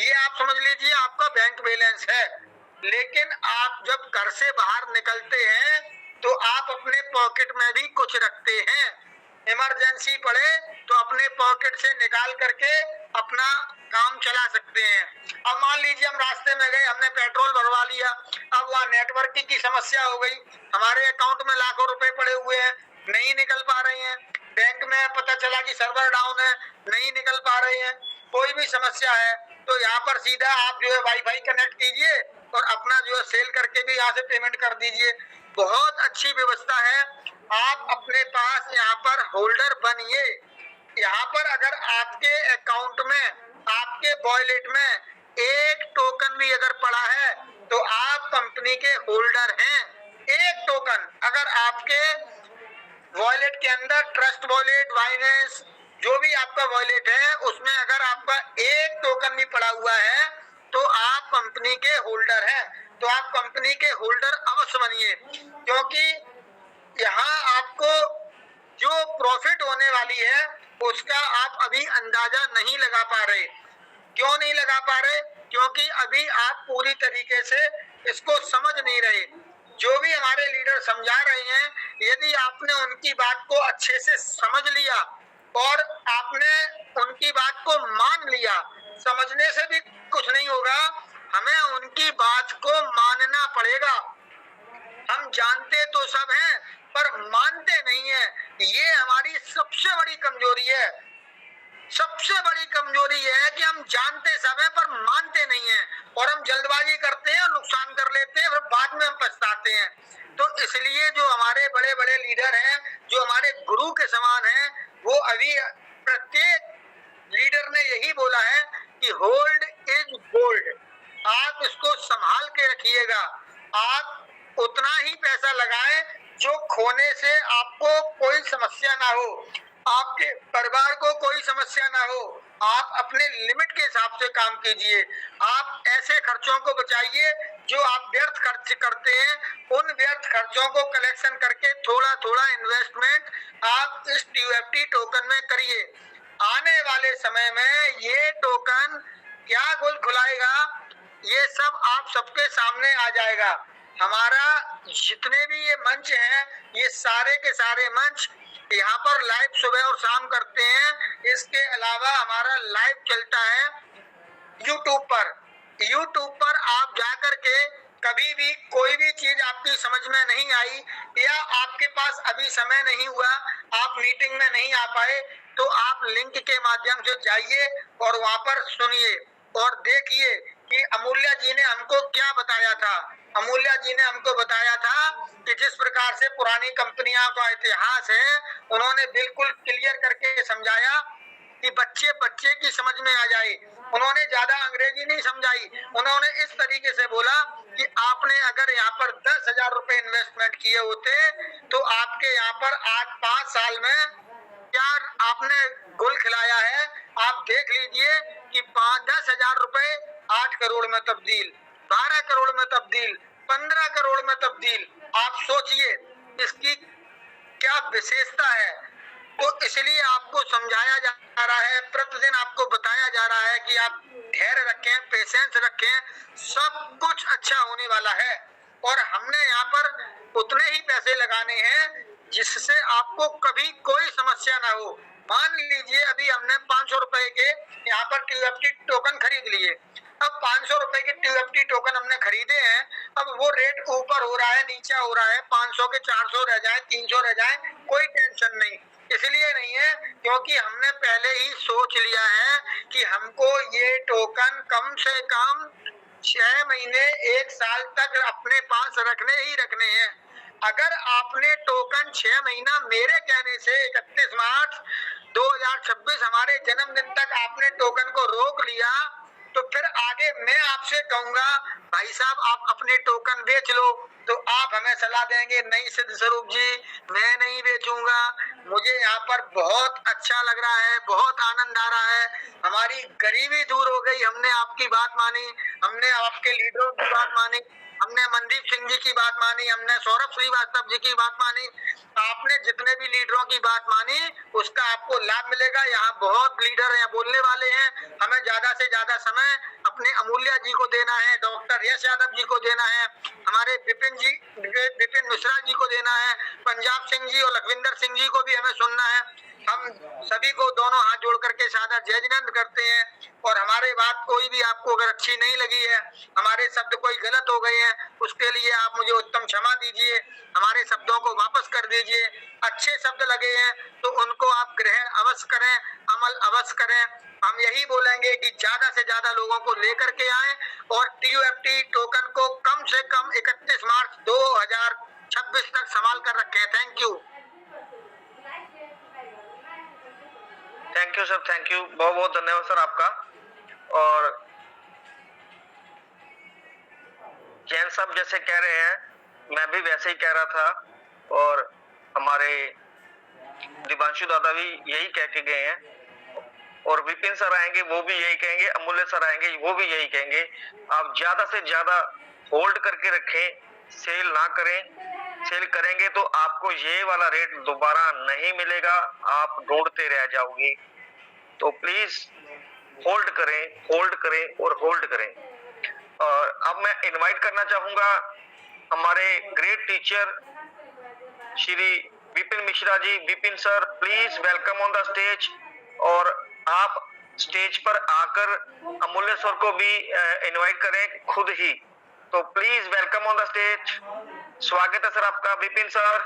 ये आप समझ लीजिए आपका बैंक बैलेंस है। लेकिन आप जब घर से बाहर निकलते हैं तो आप अपने पॉकेट में भी कुछ रखते हैं। इमरजेंसी पड़े तो अपने पॉकेट से निकाल करके अपना काम चला सकते हैं। अब मान लीजिए हम रास्ते में गए, हमने पेट्रोल भरवा लिया, अब वहाँ नेटवर्क की समस्या हो गई, हमारे अकाउंट में लाखों रुपए पड़े हुए हैं, नहीं निकल पा रहे हैं। बैंक में पता चला कि सर्वर डाउन है, नहीं निकल पा रहे हैं, कोई भी समस्या है, तो यहाँ पर सीधा आप जो है वाईफाई कनेक्ट कीजिए और अपना जो है सेल करके भी यहाँ से पेमेंट कर दीजिए। बहुत अच्छी व्यवस्था है। आप अपने पास यहाँ पर होल्डर बनिए। यहाँ पर अगर आपके अकाउंट में, आपके वॉलेट में एक टोकन भी अगर पड़ा है तो आप कंपनी के होल्डर हैं। एक टोकन अगर आपके वॉलेट के अंदर, ट्रस्ट वॉलेट, बाइनेंस, जो भी आपका वॉलेट है, उसमें अगर आपका एक टोकन भी पड़ा हुआ है तो आप कंपनी के होल्डर हैं। तो आप कंपनी के होल्डर अवश्य बनिए, क्योंकि यहाँ आपको जो प्रॉफिट होने वाली है उसका आप अभी अंदाजा नहीं लगा पा रहे। क्यों नहीं लगा पा रहे? क्योंकि अभी आप पूरी तरीके से इसको समझ नहीं रहे। जो भी हमारे लीडर समझा रहे हैं, यदि आपने उनकी बात को अच्छे से समझ लिया और आपने उनकी बात को मान लिया, समझने से भी कुछ नहीं होगा, हमें उनकी बात को मानना पड़ेगा। हम जानते तो सब हैं पर मानते नहीं है, ये हमारी सबसे बड़ी कमजोरी है। सबसे बड़ी कमजोरी है कि हम जानते सब हैं पर मानते नहीं हैं और हम जल्दबाजी करते हैं और नुकसान कर लेते हैं, फिर बाद में हम पछताते हैं। तो इसलिए जो हमारे बड़े बड़े लीडर हैं, जो हमारे गुरु के समान हैं, वो अभी प्रत्येक लीडर ने यही बोला है कि होल्ड इज गोल्ड। आप इसको संभाल के रखिएगा। आप उतना ही पैसा लगाएं जो खोने से आपको कोई समस्या ना हो, आपके परिवार को कोई समस्या ना हो। आप अपने लिमिट के हिसाब से काम कीजिए। आप ऐसे खर्चों को बचाइए जो आप व्यर्थ खर्च करते हैं। उन व्यर्थ खर्चों को कलेक्शन करके थोड़ा थोड़ा इन्वेस्टमेंट आप इस TUFT टोकन में करिए। आने वाले समय में ये टोकन क्या गुल खुलाएगा, ये सब आप सबके सामने आ जाएगा। हमारा जितने भी ये मंच हैं, ये सारे के सारे मंच यहाँ पर लाइव सुबह और शाम करते हैं। इसके अलावा हमारा लाइव चलता है YouTube पर। YouTube पर आप जाकर के कभी भी कोई भी चीज आपकी समझ में नहीं आई या आपके पास अभी समय नहीं हुआ, आप मीटिंग में नहीं आ पाए, तो आप लिंक के माध्यम से जाइए और वहां पर सुनिए और देखिए कि अमूल्या जी ने हमको क्या बताया था। अमूल्या जी ने हमको बताया था कि जिस प्रकार से पुरानी कंपनियों का इतिहास है, उन्होंने बिल्कुल क्लियर करके समझाया कि बच्चे बच्चे की समझ में आ जाए। उन्होंने ज्यादा अंग्रेजी नहीं समझाई, उन्होंने इस तरीके से बोला कि आपने अगर यहाँ पर 10,000 रुपए इन्वेस्टमेंट किए होते तो आपके यहाँ पर आज 5 साल में क्या आपने गुल खिलाया है। आप देख लीजिए कि 10,000 रुपए 8 करोड़ में तब्दील, 12 करोड़ में तब्दील, 15 करोड़ में तब्दील। आप सोचिए इसकी क्या विशेषता है। तो इसलिए आपको समझाया जा रहा है, प्रतिदिन आपको बताया जा रहा है कि आप धैर्य रखें, पेशेंस रखें, सब कुछ अच्छा होने वाला है। और हमने यहाँ पर उतने ही पैसे लगाने हैं जिससे आपको कभी कोई समस्या ना हो। मान लीजिए अभी हमने 500 रुपए के यहाँ पर TUFT टोकन खरीद लिए। अब 500 रुपए के TUFT टोकन हमने खरीदे हैं, अब वो रेट ऊपर हो रहा है, नीचे हो रहा है, 500 के 400 रह जाए, 300 रह जाए, कोई टेंशन नहीं। इसलिए नहीं है क्योंकि हमने पहले ही सोच लिया है कि हमको ये टोकन कम से कम 6 महीने 1 साल तक अपने पास रखने ही रखने हैं। अगर आपने टोकन 6 महीना मेरे कहने से 31 मार्च 2026 हमारे जन्मदिन तक आपने टोकन को रोक लिया, तो फिर आगे मैं आपसे कहूंगा भाई साहब आप अपने टोकन बेच लो, तो आप हमें सलाह देंगे नहीं सिद्ध स्वरूप जी मैं नहीं बेचूंगा। मुझे यहाँ पर बहुत अच्छा लग रहा है, बहुत आनंद आ रहा है, हमारी गरीबी दूर हो गई। हमने आपकी बात मानी, हमने आपके लीडरों की बात मानी, हमने मनदीप सिंह जी की बात मानी, हमने सौरभ श्रीवास्तव जी की बात मानी। आपने जितने भी लीडरों की बात मानी उसका आपको लाभ मिलेगा। यहाँ बहुत लीडर यहाँ बोलने वाले हैं, हमें ज्यादा से ज्यादा समय अपने अमूल्या जी को देना है, डॉक्टर यश यादव जी को देना है, हमारे विपिन मिश्रा जी को देना है, पंजाब सिंह जी और लखविंदर सिंह जी को भी हमें सुनना है। हम सभी को दोनों हाथ जोड़ करके सादा जय जिनेंद्र करते हैं। और हमारे बात कोई भी आपको अगर अच्छी नहीं लगी है, हमारे शब्द कोई गलत हो गए हैं, उसके लिए आप मुझे उत्तम क्षमा दीजिए, हमारे शब्दों को वापस कर दीजिए। अच्छे शब्द लगे हैं तो उनको आप ग्रहण अवश्य करें, अमल अवश्य करें। हम यही बोलेंगे कि ज्यादा से ज्यादा लोगों को लेकर के आए और TUFT टोकन को कम से कम 31 मार्च 2026 तक संभाल कर रखें। Thank you. Thank you sir, thank you, बहुत बहुत धन्यवाद सर आपका। और जैन साहब जैसे कह रहे हैं मैं भी वैसे ही कह रहा था, और हमारे दिवांशु दादा भी यही कह के गए हैं, और विपिन सर आएंगे वो भी यही कहेंगे, अमूल्य सर आएंगे वो भी यही कहेंगे। आप ज्यादा से ज्यादा होल्ड करके रखें, सेल ना करें। सेल करेंगे तो आपको ये वाला रेट दोबारा नहीं मिलेगा, आप ढूंढते रह जाओगे। तो प्लीज होल्ड करें, होल्ड करें और होल्ड करें। और अब मैं इनवाइट करना चाहूंगा हमारे great teacher Shri Vipin Mishra ji. Vipin sir please welcome on the stage, और आप स्टेज पर आकर अमूल्य सर को भी इनवाइट करें खुद ही। तो please welcome on the stage. स्वागत है सर आपका Vipin sir,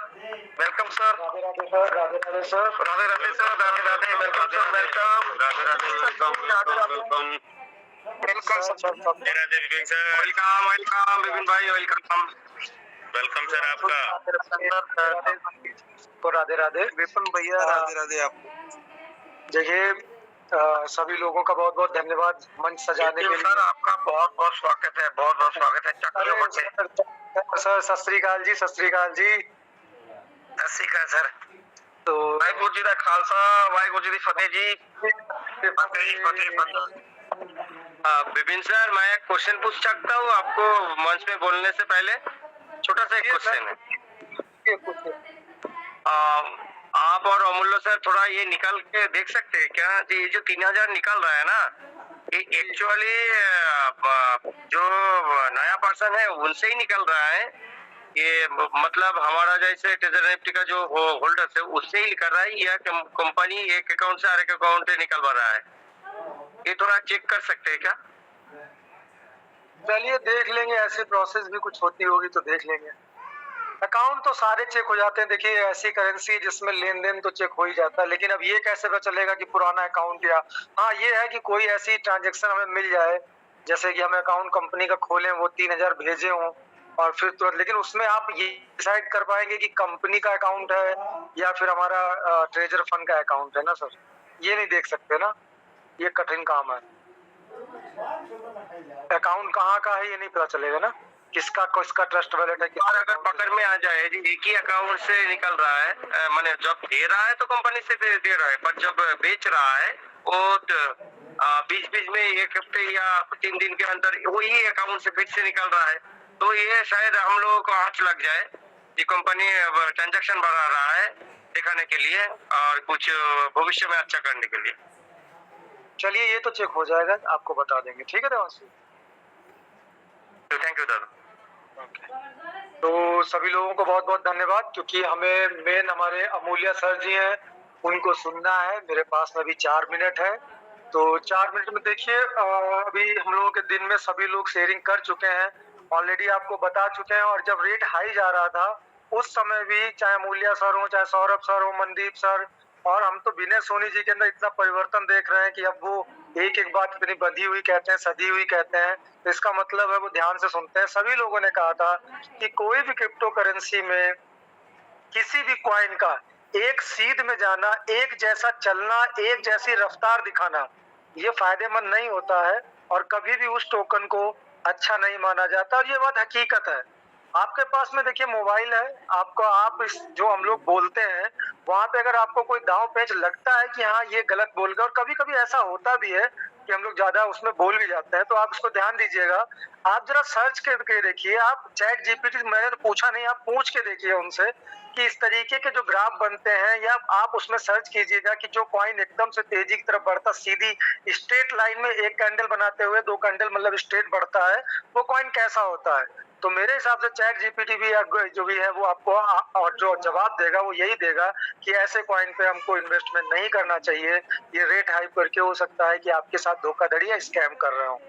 welcome sir. Radhe Radhe sir, Radhe Radhe sir, Radhe Radhe sir, Radhe Radhe, welcome sir, welcome. Radhe Radhe, welcome welcome welcome sir. Radhe Radhe Vipin sir, welcome welcome Vipin भाई, वेलकम वेलकम सर आपका। राधे राधे विपिन भैया, राधे राधे आप। देखिए सभी लोगों का बहुत बहुत धन्यवाद मंच सजाने के लिए। सर आपका बहुत बहुत स्वागत है, बहुत बहुत स्वागत है। सर सत श्री अकाल जी, सत श्री अकाल जी। सत श्री अकाल सर। तो वाहिगुरु जी का खालसा, वाहिगुरु जी की फतेह जी। विपिन सर मैं एक क्वेश्चन पूछ सकता हूँ आपको मंच में बोलने से पहले? छोटा सा एक क्वेश्चन है। आप और अमूल्य सर थोड़ा ये निकाल के देख सकते हैं क्या, ये जो 3,000 निकल रहा है ना, ये एक्चुअली जो नया पर्सन है उनसे ही निकल रहा है? ये मतलब हमारा जैसे ट्रेजर निफ्टी का जो होल्डर है उससे ही निकल रहा है, या कंपनी एक अकाउंट से हर एक अकाउंट से निकलवा रहा है? ये थोड़ा चेक कर सकते हैं क्या? चलिए देख लेंगे, ऐसी प्रोसेस भी कुछ होती होगी तो देख लेंगे। अकाउंट तो सारे चेक हो जाते हैं। देखिए ऐसी करेंसी जिसमें लेन देन तो चेक हो ही जाता है, लेकिन अब ये कैसे पता चलेगा कि पुराना अकाउंट, या हाँ ये है कि कोई ऐसी ट्रांजेक्शन हमें मिल जाए जैसे कि हमें अकाउंट कंपनी का खोले, वो 3,000 भेजे हों और फिर तुरंत, लेकिन उसमें आप ये डिसाइड कर पाएंगे कि कंपनी का अकाउंट है या फिर हमारा ट्रेजर फंड का अकाउंट है ना सर, ये नहीं देख सकते ना, ये कठिन काम है। अकाउंट कहाँ का है ये नहीं पता चलेगा ना, किसका ट्रस्ट वैलेट है, और अगर पकड़ में आ जाए जी एक ही अकाउंट से निकल रहा है, माने जब दे रहा है तो कंपनी से दे रहा है, पर जब बेच रहा है वो बीच बीच में एक हफ्ते या 3 दिन के अंदर वही अकाउंट से फिर से निकल रहा है, तो ये शायद हम लोगों को आँच लग जाए कि कंपनी ट्रांजैक्शन बढ़ा रहा है दिखाने के लिए और कुछ भविष्य में अच्छा करने के लिए। चलिए ये तो चेक हो जाएगा, आपको बता देंगे, ठीक है देवांशु। थैंक यू दादा। तो सभी लोगों को बहुत बहुत धन्यवाद, क्योंकि हमें मेन हमारे अमूल्य सर जी हैं उनको सुनना है। मेरे पास में अभी 4 मिनट है, तो 4 मिनट में देखिए अभी हम लोगों के दिन में सभी लोग शेयरिंग कर चुके हैं, ऑलरेडी आपको बता चुके हैं। और जब रेट हाई जा रहा था उस समय भी, चाहे अमूल्य सर हो, चाहे सौरभ सर हो, मनदीप सर, और हम तो विनय सोनी जी के अंदर इतना परिवर्तन देख रहे हैं कि अब वो एक एक बात इतनी बंधी हुई कहते हैं, सदी हुई कहते हैं। तो इसका मतलब है वो ध्यान से सुनते हैं। सभी लोगों ने कहा था कि कोई भी क्रिप्टो करेंसी में किसी भी कॉइन का एक सीध में जाना, एक जैसा चलना, एक जैसी रफ्तार दिखाना, ये फायदेमंद नहीं होता है और कभी भी उस टोकन को अच्छा नहीं माना जाता। और ये बात हकीकत है। आपके पास में देखिए मोबाइल है, आपको आप इस जो हम लोग बोलते हैं वहां पे अगर आपको कोई दांव पेच लगता है कि हाँ ये गलत बोल गए, और कभी कभी ऐसा होता भी है कि हम लोग ज्यादा उसमें बोल भी जाते हैं, तो आप इसको ध्यान दीजिएगा। आप जरा सर्च करके देखिए, आप चैट जीपीटी, मैंने तो पूछा नहीं, आप पूछ के देखिए उनसे कि इस तरीके के जो ग्राफ बनते हैं, या आप उसमें सर्च कीजिएगा कि जो कॉइन एकदम से तेजी की तरफ बढ़ता, सीधी स्ट्रेट लाइन में एक कैंडल बनाते हुए 2 कैंडल मतलब स्ट्रेट बढ़ता है, वो कॉइन कैसा होता है। तो मेरे हिसाब से चैट जीपीटी भी या जो भी है वो आपको और जो जवाब देगा वो यही देगा कि ऐसे कॉइन पे हमको इन्वेस्टमेंट नहीं करना चाहिए, ये रेट हाइप करके हो सकता है कि आपके साथ धोखाधड़ी या स्कैम कर रहे हो।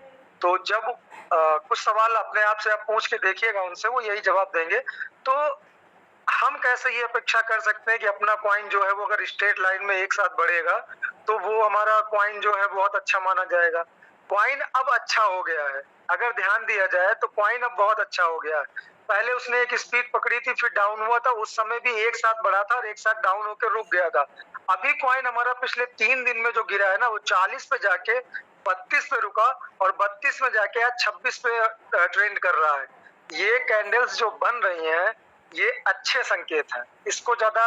तो जब कुछ सवाल अपने आप से आप पूछ के देखिएगा उनसे, वो यही जवाब देंगे। तो हम कैसे ये अपेक्षा कर सकते हैं कि अपना कॉइन जो है वो अगर स्ट्रेट लाइन में एक साथ बढ़ेगा तो वो हमारा कॉइन जो है बहुत अच्छा माना जाएगा। कॉइन अब अच्छा हो गया है, अगर ध्यान दिया जाए तो कॉइन अब बहुत अच्छा हो गया है। पहले उसने एक स्पीड पकड़ी थी, फिर डाउन हुआ था, उस समय भी एक साथ बढ़ा था और एक साथ डाउन होकर रुक गया था। अभी कॉइन हमारा पिछले 3 दिन में जो गिरा है ना, वो 40 पे जाके 32 पे रुका और 32 में जाके आज 26 पे ट्रेंड कर रहा है। ये कैंडल्स जो बन रही हैं ये अच्छे संकेत हैं, इसको ज्यादा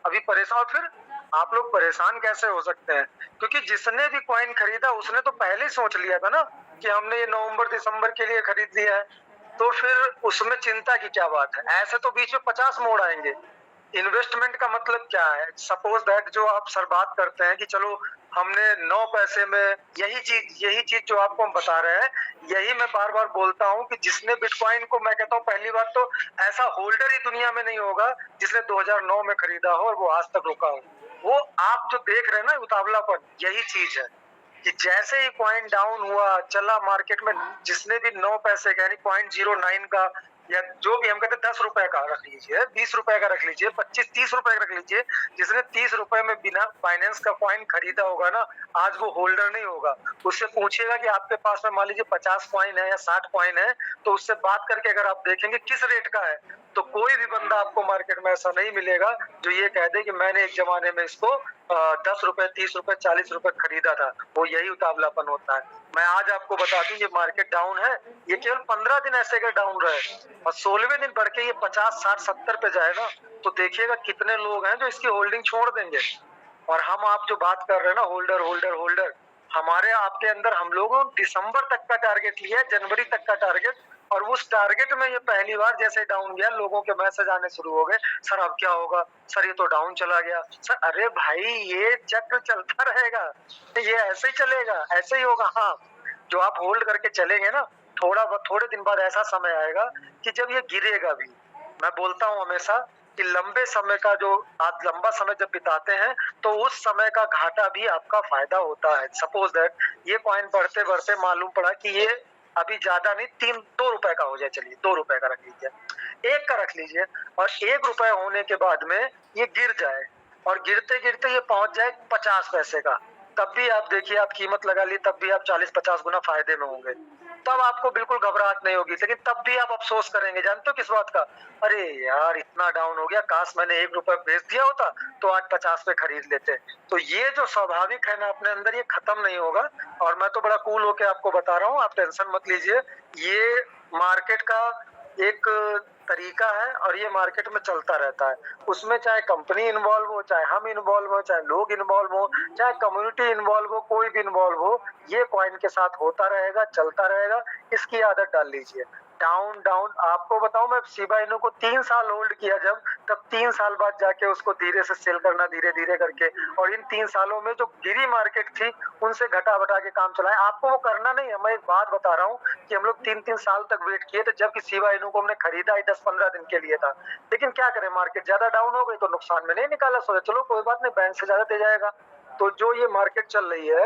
अभी परेशान, फिर आप लोग परेशान कैसे हो सकते हैं, क्योंकि जिसने भी कॉइन खरीदा उसने तो पहले ही सोच लिया था ना कि हमने ये नवंबर दिसंबर के लिए खरीद लिया है, तो फिर उसमें चिंता की क्या बात है। ऐसे तो बीच में 50 मोड़ आएंगे। इन्वेस्टमेंट का मतलब क्या है, सपोज दैट जो आप सर बात करते हैं कि चलो हमने 9 पैसे में यही चीज जो आपको हम बता रहे हैं, यही मैं बार बार बोलता हूं कि जिसने बिटकॉइन को, मैं कहता हूं पहली बात तो ऐसा होल्डर ही दुनिया में नहीं होगा जिसने 2009 में खरीदा हो और वो आज तक रुका हो। वो आप जो देख रहे हैं ना उतावलापन, यही चीज है कि जैसे ही कॉइन डाउन हुआ चला मार्केट में, जिसने भी 9 पैसे का यानी 0.09 का या जो भी हम कहते हैं 10 रुपए का रख लीजिए, 20 रुपए का रख लीजिए, 25-30 रुपए का रख लीजिए, जिसने 30 रुपए में बिना फाइनेंस का कॉइन खरीदा होगा ना, आज वो होल्डर नहीं होगा। उससे पूछिएगा कि आपके पास में मान लीजिए 50 कॉइन है या 60 कॉइन है, तो उससे बात करके अगर आप देखेंगे किस रेट का है, तो कोई भी बंदा आपको मार्केट में ऐसा नहीं मिलेगा जो ये कह दे कि मैंने एक जमाने में इसको 10 रुपए, 30 रुपए, 40 रुपए खरीदा था। वो यही उतावलापन होता है। मैं आज आपको बता दूं ये मार्केट डाउन है, ये केवल 15 दिन ऐसे अगर डाउन रहे और 16वें दिन बढ़ के ये 50, 60, 70 पे जाए ना, तो देखिएगा कितने लोग हैं जो इसकी होल्डिंग छोड़ देंगे। और हम आप जो बात कर रहे हैं ना होल्डर होल्डर होल्डर, हमारे आपके अंदर हम लोगों दिसंबर तक का टारगेट लिया, जनवरी तक का टारगेट, और उस टारगेट में ये पहली बार जैसे डाउन गया लोगों के मैसेज आने शुरू हो गए, सर अब क्या होगा, सर ये तो डाउन चला गया सर। अरे भाई ये चक्र चलता रहेगा, ये ऐसे ही चलेगा, ऐसे ही होगा। हाँ, जो आप होल्ड करके चलेंगे ना, थोड़े दिन बाद ऐसा समय आएगा कि जब ये गिरेगा भी। मैं बोलता हूँ हमेशा कि लंबे समय का जो आप लंबा समय जब बिताते हैं तो उस समय का घाटा भी आपका फायदा होता है। सपोज दैट ये कॉइन बढ़ते बढ़ते मालूम पड़ा कि ये अभी ज्यादा नहीं 2 रुपए का हो जाए, चलिए 2 रुपए का रख लीजिए, 1 का रख लीजिए, और 1 रुपए होने के बाद में ये गिर जाए और गिरते गिरते ये पहुंच जाए 50 पैसे का, तब भी आप देखिए, आप कीमत लगा ली तब भी आप 40-50 गुना फायदे में होंगे, तब आपको बिल्कुल घबराहट नहीं होगी। लेकिन तब भी आप अफसोस करेंगे, जानते हो किस बात का? अरे यार इतना डाउन हो गया, काश मैंने 1 रुपए बेच दिया होता तो आज 50 पे खरीद लेते। तो ये जो स्वाभाविक है ना अपने अंदर, ये खत्म नहीं होगा। और मैं तो बड़ा कूल होके आपको बता रहा हूँ, आप टेंशन मत लीजिए। ये मार्केट का एक तरीका है और ये मार्केट में चलता रहता है। उसमें चाहे कंपनी इन्वॉल्व हो, चाहे हम इन्वॉल्व हो, चाहे लोग इन्वॉल्व हो, चाहे कम्युनिटी इन्वॉल्व हो, कोई भी इन्वॉल्व हो, ये कॉइन के साथ होता रहेगा, चलता रहेगा। इसकी आदत डाल लीजिए। डाउन डाउन आपको बताऊं, मैं शिबा इनू को 3 साल होल्ड किया जब, तब 3 साल बाद जाके उसको धीरे से सेल करना, धीरे धीरे करके। और इन 3 सालों में जो गिरी मार्केट थी उनसे घटा बटा के काम चलाए। आपको वो करना नहीं है। मैं एक बात बता रहा हूँ कि हम लोग 3-3 साल तक वेट किए थे, जबकि शिबा इनू को हमने खरीदा ही 10-15 दिन के लिए था। लेकिन क्या करें, मार्केट ज्यादा डाउन हो गई तो नुकसान में नहीं निकाला। सोचा चलो कोई बात नहीं, बैंक से ज्यादा दे जाएगा। तो जो ये मार्केट चल रही है,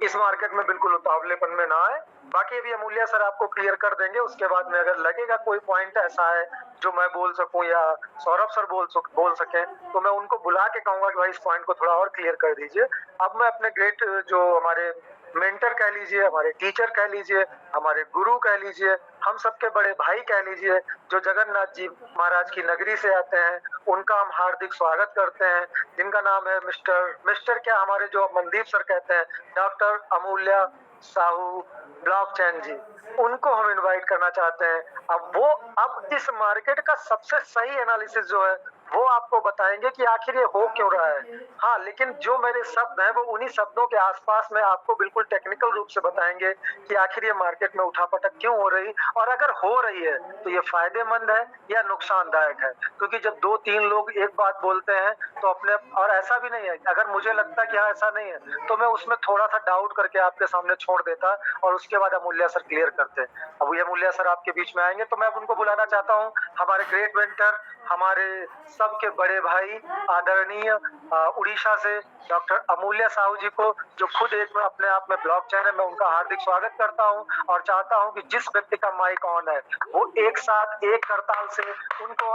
इस मार्केट में बिल्कुल उतावलेपन में ना आए। बाकी अभी अमूल्य सर आपको क्लियर कर देंगे। उसके बाद में अगर लगेगा कोई पॉइंट ऐसा है जो मैं बोल सकूं या सौरभ सर बोल सके, तो मैं उनको बुला के कहूंगा कि भाई इस पॉइंट को थोड़ा और क्लियर कर दीजिए। अब मैं अपने ग्रेट जो हमारे मेंटर कह लीजिए, हमारे टीचर कह लीजिए, हमारे गुरु कह लीजिए, हम सबके बड़े भाई कह लीजिए, जो जगन्नाथ जी महाराज की नगरी से आते हैं, उनका हम हार्दिक स्वागत करते हैं। जिनका नाम है मिस्टर क्या, हमारे जो मनदीप सर कहते हैं, डॉक्टर अमूल्य साहू ब्लॉकचेन जी, उनको हम इनवाइट करना चाहते हैं। अब इस मार्केट का सबसे सही एनालिसिस जो है वो आपको बताएंगे कि आखिर ये हो क्यों रहा है। हाँ, लेकिन जो मेरे शब्द हैं वो उन्हीं शब्दों के आसपास में आपको बिल्कुल टेक्निकल रूप से बताएंगे कि आखिर ये मार्केट में उठापटक क्यों हो रही, और अगर हो रही है तो ये फायदेमंद है या नुकसानदायक है। क्योंकि जब 2-3 लोग एक बात बोलते हैं तो अपने, और ऐसा भी नहीं है, अगर मुझे लगता है कि हाँ ऐसा नहीं है तो मैं उसमें थोड़ा सा डाउट करके आपके सामने छोड़ देता और उसके बाद अमूल्य सर क्लियर करते। अब ये अमूल्य सर आपके बीच में आएंगे तो मैं अब उनको बुलाना चाहता हूँ, हमारे ग्रेट मेंटर, हमारे सबके बड़े भाई, आदरणीय उड़ीसा से डॉक्टर अमूल्य साहू जी को, जो खुद एक में अपने आप में ब्लॉकचेन है। मैं उनका हार्दिक स्वागत करता हूं और चाहता हूं कि जिस व्यक्ति का माइक ऑन है वो एक साथ एक करताल से उनको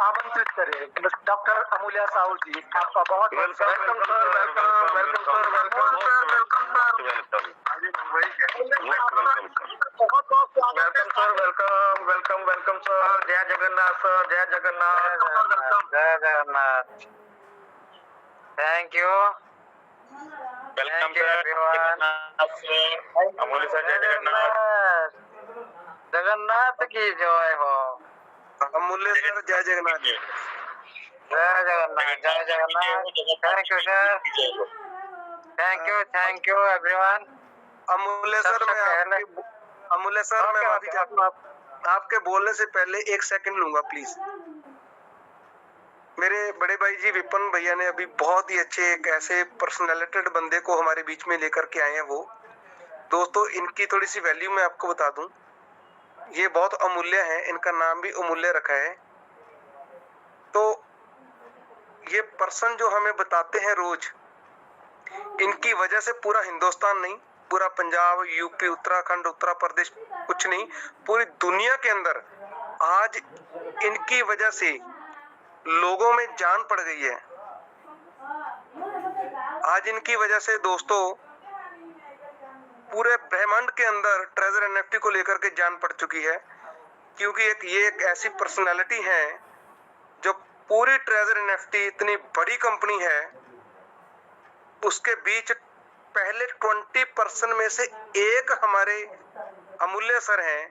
आमंत्रित करें। डॉक्टर अमूल्य साहू जी, आपका बहुत welcome sir, welcome sir, welcome sir, welcome sir, welcome welcome sir. जय जगन्नाथ सर, जय जगन्नाथ, जय Jagannath. Thank you. Welcome sir, Amulya sir, जय जगन्नाथ। जगन्नाथ की जय हो। अमूल्य सर, जय जगन्नाथ। जय जगन्नाथ, जय Jagannath. Thank you sir, thank you everyone. अमूल्य सर, मैं माफी चाहता हूँ, आपके बोलने से पहले 1 सेकंड लूंगा प्लीज। मेरे बड़े भाई जी विपिन भैया ने अभी बहुत ही अच्छे एक ऐसे पर्सनैलिटेड बंदे को हमारे बीच में लेकर के आए हैं। वो दोस्तों, इनकी थोड़ी सी वैल्यू मैं आपको बता दूं। ये बहुत अमूल्य है, इनका नाम भी अमूल्य रखा है। तो ये पर्सन जो हमें बताते हैं रोज, इनकी वजह से पूरा हिंदुस्तान नहीं, पूरा पंजाब, यूपी, उत्तराखंड, उत्तर प्रदेश, कुछ नहीं, पूरी दुनिया के अंदर आज इनकी वजह से लोगों में जान पड़ गई है। आज इनकी वजह से दोस्तों पूरे ब्रह्मांड के अंदर ट्रेजर एनएफटी को लेकर के जान पड़ चुकी है। क्योंकि ये एक ऐसी पर्सनालिटी है जो पूरी ट्रेजर एनएफटी इतनी बड़ी कंपनी है, उसके बीच पहले 20% में से एक हमारे अमूल्य सर हैं।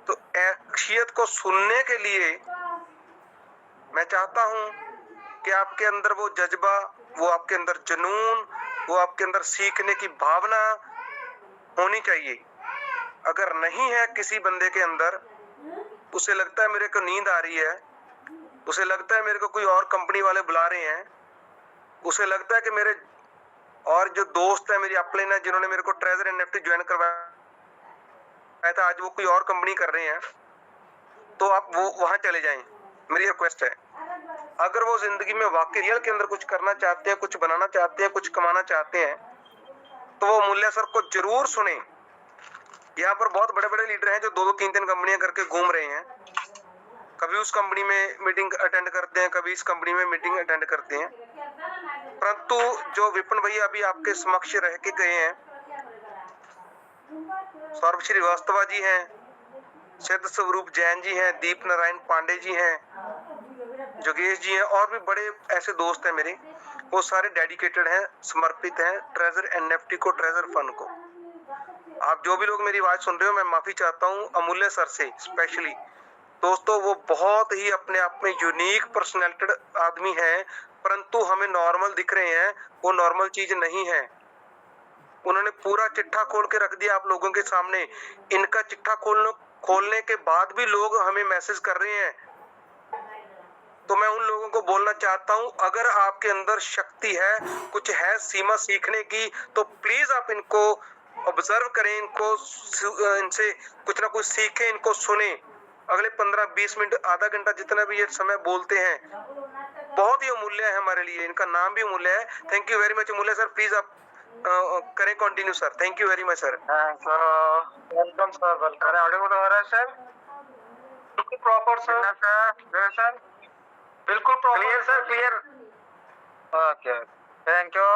तो शख्सियत को सुनने के लिए मैं चाहता हूं कि आपके अंदर वो जज्बा, वो आपके अंदर जुनून, वो आपके अंदर सीखने की भावना होनी चाहिए। अगर नहीं है किसी बंदे के अंदर, उसे लगता है मेरे को नींद आ रही है, उसे लगता है मेरे को कोई और कंपनी वाले बुला रहे हैं, उसे लगता है कि मेरे और जो दोस्त है, मेरी अपलाइन है, जिन्होंने मेरे को ट्रेजर एनएफटी ज्वाइन करवाया था, आज वो कोई और कंपनी कर रहे हैं, तो आप वो वहां चले जाएं। मेरी रिक्वेस्ट है, अगर वो जिंदगी में वाकई रियल के अंदर कुछ करना चाहते हैं, कुछ बनाना चाहते हैं, कुछ कमाना चाहते हैं, तो वो अमूल्य सर को जरूर सुने। यहाँ पर बहुत बड़े बड़े लीडर हैं जो 2-2, 3-3 कंपनियां करके घूम रहे हैं। कभी उस कंपनी में मीटिंग अटेंड करते हैं, कभी इस कंपनी में मीटिंग अटेंड करते हैं। परंतु जो विपिन भैया अभी आपके समक्ष रह के गए हैं, सौरभ श्रीवास्तव जी हैं, सिद्ध स्वरूप जैन जी हैं, दीप नारायण पांडे जी हैं, जोगेश जी हैं, और भी बड़े ऐसे दोस्त हैं मेरे, वो सारे डेडिकेटेड हैं, समर्पित हैं ट्रेजर एनएफटी को, ट्रेजर फंड को। आप जो भी लोग मेरी आवाज सुन रहे हो, मैं माफी चाहता हूँ अमूल्य सर से स्पेशली। दोस्तों, वो बहुत ही अपने आप में यूनिक पर्सनैलिटी आदमी है, परंतु हमें नॉर्मल दिख रहे हैं, वो नॉर्मल चीज नहीं है। उन्होंने पूरा चिट्ठा खोल के रख दिया आप लोगों के सामने। इनका चिट्ठा खोलने के बाद भी लोग हमें मैसेज कर रहे हैं। तो मैं उन लोगों को बोलना चाहता हूं, अगर आपके अंदर शक्ति है, कुछ है सीमा सीखने की, तो प्लीज आप इनको ऑब्जर्व करें, इनसे कुछ ना कुछ सीखें, इनको सुने। अगले 15-20 मिनट, आधा घंटा, जितना भी ये समय बोलते हैं, बहुत ही अमूल्य है हमारे लिए। इनका नाम भी अमूल्य है। थैंक यू वेरी मच अमूल्य सर। प्लीज आप करें continue sir. Thank you very much sir. Welcome sir, welcome. Audible हो रहा है सर? बिल्कुल प्रॉपर सर। सर बिल्कुल proper clear sir, clear. Okay, thank you.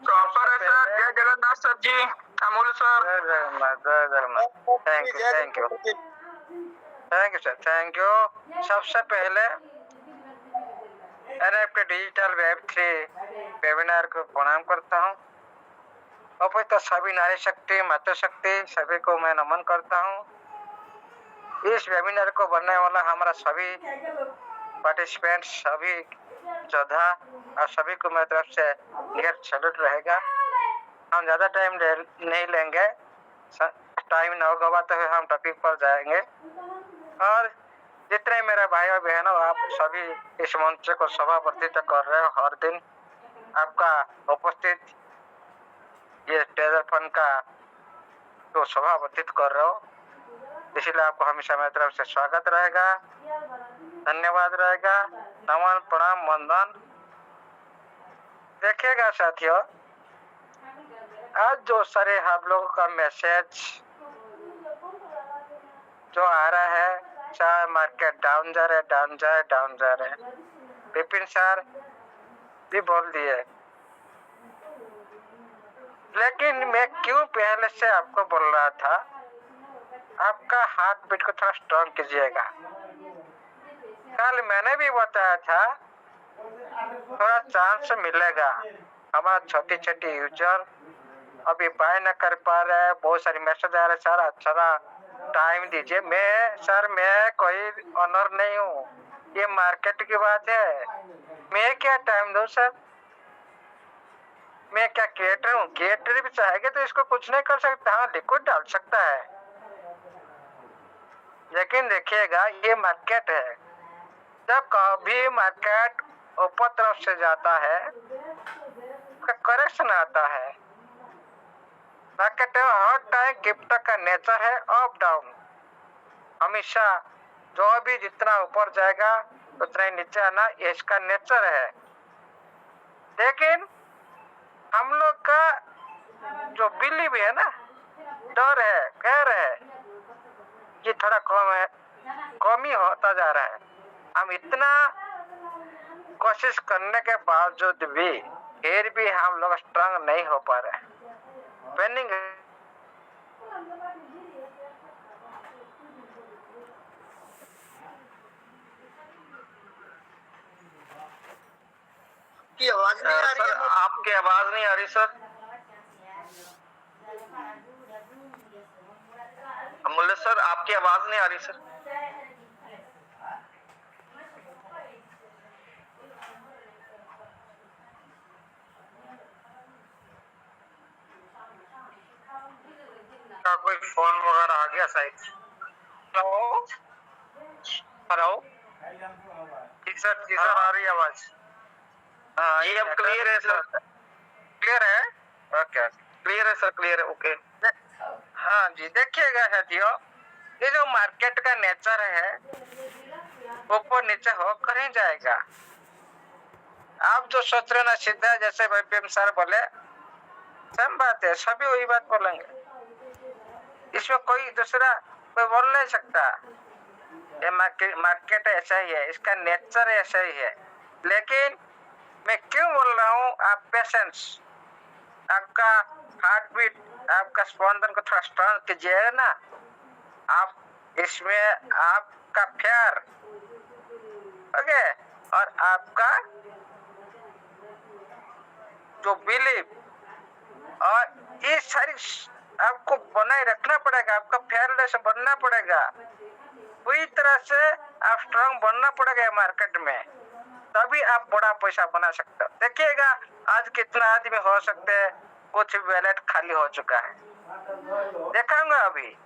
Proper है सर। जय जगन्नाथ सर जी, अमूल्य सर। जय जगन्नाथ, जय Jagannath. Thank you, thank you, thank you sir, thank you. सबसे पहले एनएफटी डिजिटल वेब3 वेबिनार को प्रणाम करता हूँ। उपस्थित सभी नारी शक्ति, मातृशक्ति सभी को मैं नमन करता हूँ। इस वेबिनार को बनने वाला हमारा सभी पार्टिसिपेंट, सभी योद्धा और सभी को मेरी तरफ से नियत सैल्यूट रहेगा। हम ज़्यादा टाइम नहीं लेंगे, टाइम न गवाते हुए हम टॉपिक पर जाएंगे। और जितने मेरे भाई और बहनों, आप सभी इस मंच को सभापतित्व कर रहे हो, हर दिन आपका उपस्थित ये ट्रेजर फंड का तो सभापतित्व कर रहे हो, इसलिए आपको हमेशा मेरी तरफ से स्वागत रहेगा, धन्यवाद रहेगा, नमन प्रणाम वंदन। देखिएगा साथियों, आज जो सारे आप लोगों का मैसेज जो आ रहा है, चाहे मार्केट डाउन जा रहा है, डाउन जा रहा है, विपिन सर भी बोल दिए, लेकिन मैं क्यों पहले से आपको बोल रहा था, आपका हार्ट बीट को थोड़ा स्ट्रॉन्ग कीजिएगा। कल मैंने भी बताया था थोड़ा चांस मिलेगा। हमारा छोटी छोटी यूजर अभी बाय न कर पा रहे हैं, बहुत सारी मैसेज आ रहे, सर अच्छा टाइम दीजिए। मैं कोई ऑनर नहीं हूँ, ये मार्केट की बात है, मैं क्या टाइम दूँ सर? मैं क्या क्रिएटर हूँ? क्रिएटर भी चाहेगा तो इसको कुछ नहीं कर सकता। हाँ, लिक्विड डाल सकता है, लेकिन देखिएगा ये मार्केट है। जब कभी मार्केट ऊपर तरफ से जाता है, करेक्शन आता है। मार्केट हर टाइम गिफ्ट का नेचर है अप डाउन, हमेशा जो भी जितना ऊपर जाएगा उतना ही नीचे आना, ये इसका नेचर है। लेकिन हम लोग का जो बिलीव है ना, डर है, खैर है, ये थोड़ा कम ही होता जा रहा है। हम इतना कोशिश करने के बावजूद भी फिर भी हम लोग स्ट्रांग नहीं हो पा रहे। पेनिंग की आवाज नहीं आ रही सर, है। आपकी आवाज नहीं आ रही सर। अमूल्य सर, आपकी आवाज नहीं आ रही सर। का कोई फोन वगैरह आ गया शायद। हेलो हेलो, जी सर आ रही आवाज? हाँ, जी अब क्लियर है सर। क्लियर है? ओके, क्लियर है सर, क्लियर है, ओके। हाँ जी, देखिएगा साथियों, ये जो मार्केट का नेचर है ऊपर नीचे होकर ही जाएगा। आप जो सोच रहे ना सीधा, जैसे भाई सर बोले, सेम बात है, सभी वही बात बोलेंगे, इसमें कोई दूसरा कोई बोल नहीं सकता। ये मार्केट ऐसा ही है, इसका नेचर ऐसा ही है। लेकिन मैं क्यों बोल रहा हूँ, आप पेशेंस, आपका हार्ट बीट, आपका स्पंदन को थोड़ा स्ट्रांग कीजिए ना। आप इसमें आपका प्यार, ओके, और आपका जो बिलीव, और ये सारी आपको बनाए रखना पड़ेगा। आपका फेयरनेस बनना पड़ेगा, पूरी तरह से आप स्ट्रांग बनना पड़ेगा मार्केट में, तभी आप बड़ा पैसा बना सकते हो। देखिएगा आज कितना आदमी हो सकते हैं, कुछ वैलेट खाली हो चुका है, देखाऊंगा अभी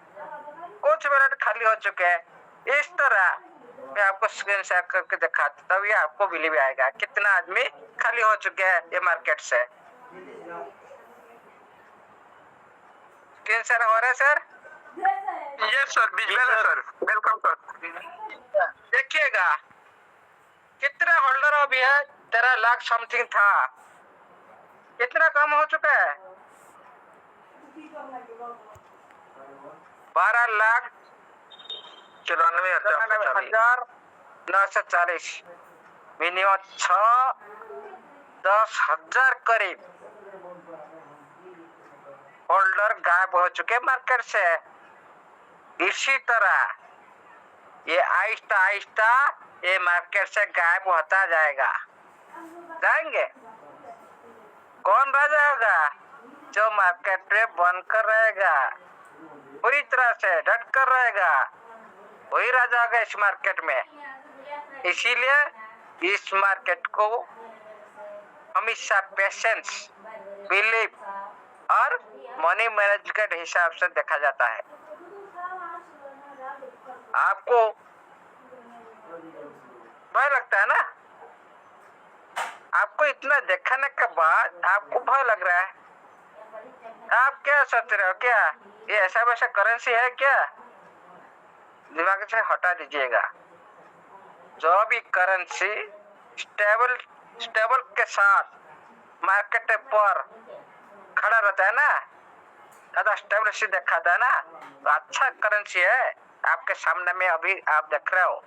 कुछ वैलेट खाली हो चुके हैं। इस तरह मैं आपको स्क्रीन शेयर करके दिखाता, तभी आपको बिलीव आएगा कितना आदमी खाली हो चुके हैं ये मार्केट से। स्क्रीन शेयर हो रहा है सर? यस सर, विजुअल है सर, वेलकम सर। देखिएगा कितना होल्डर अभी है, 13 लाख समथिंग था, कितना कम हो चुका है, 12,94,940, मिनिमम 6-10,000 करीब होल्डर गायब हो चुके मार्केट से। इसी तरह ये आहिस्ता आहिस्ता ये मार्केट से गायब होता जाएगा। जाएंगे कौन राजा होगा? जो मार्केट में बनकर रहेगा, पूरी तरह से डट कर रहेगा, वही राजा होगा इस मार्केट में। इसीलिए इस मार्केट को हमेशा पेशेंस, बिलीव और मनी मैनेजमेंट के हिसाब से देखा जाता है। आपको भय लगता है ना? आपको इतना देखने के बाद आपको भय लग रहा है, आप क्या सोच रहे हो? क्या ये ऐसा वैसा करेंसी है क्या? दिमाग से हटा दीजिएगा। जो भी करेंसी स्टेबल के साथ मार्केट पर खड़ा रहता है ना, ज्यादा स्टेबिलिटी दिखाता है ना, तो अच्छा करेंसी है। आपके सामने में अभी आप देख रहे हो,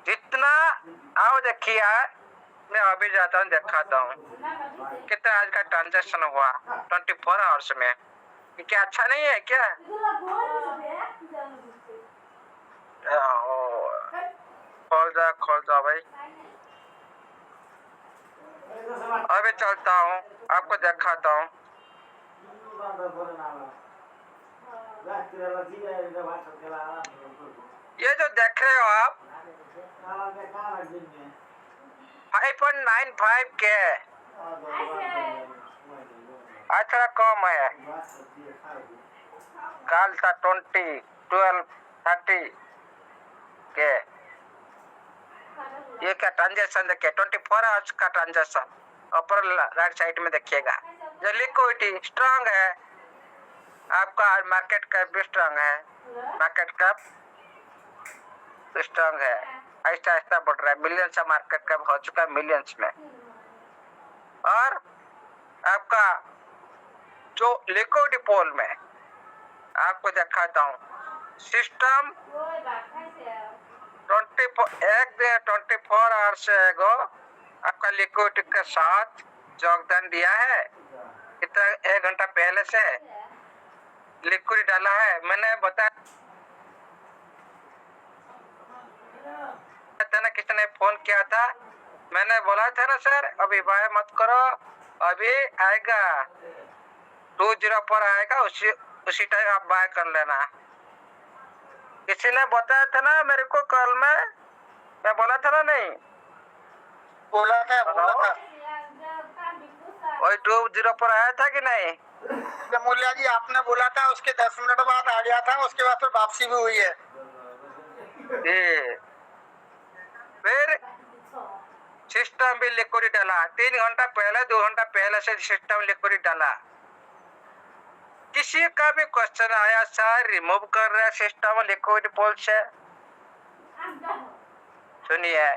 जितना आओ देखिए, मैं अभी जाता हूँ दिखाता हूँ कितना आज का ट्रांजैक्शन हुआ 24 आवर्स में। क्या अच्छा नहीं है क्या? खोल दो भाई, अभी चलता हूँ आपको दिखाता हूँ। ये जो देख रहे हो आप 5.95 के आज थोड़ा कम है, कल था 20, 12, 30 के। ये क्या ट्रांजैक्शन देखिए, 24 आवर्स का ट्रांजैक्शन। ऊपर राइट साइड में देखिएगा, जो लिक्विडिटी स्ट्रांग है, आपका मार्केट कैप भी स्ट्रांग है, मार्केट कैप स्ट्रांग है, आहिस्ता आहिस्ता बढ़ रहा है। मिलियंस का मार्केट कैप हो चुका है, मिलियंस में। और आपका जो लिक्विडिटी पोल में आपको दिखाता हूँ, सिस्टम 24 आवर्स से एगो आपका लिक्विडिटी के साथ योगदान दिया है। इतना 1 घंटा पहले से लिक्विड डाला है। मैंने बताया ना, किसने फोन किया था, मैंने बोला था ना सर अभी बाय मत करो, अभी आएगा 20 पर आएगा, उसी टाइम आप बाय कर लेना। किसी ने बताया था ना मेरे को कल में, मैं बोला था ना? नहीं बोला था वही 20 पर आया था कि नहीं? मूल्या जी आपने बोला था, उसके 10 मिनट बाद आ गया था, उसके बाद फिर वापसी भी हुई है। फिर सिस्टम भी लिक्विड डाला 3 घंटा पहले, 2 घंटा पहले से सिस्टम लिक्विड डाला। किसी का भी क्वेश्चन आया सर रिमूव कर रहे सिस्टम लिक्विड पोल से? सुनिए,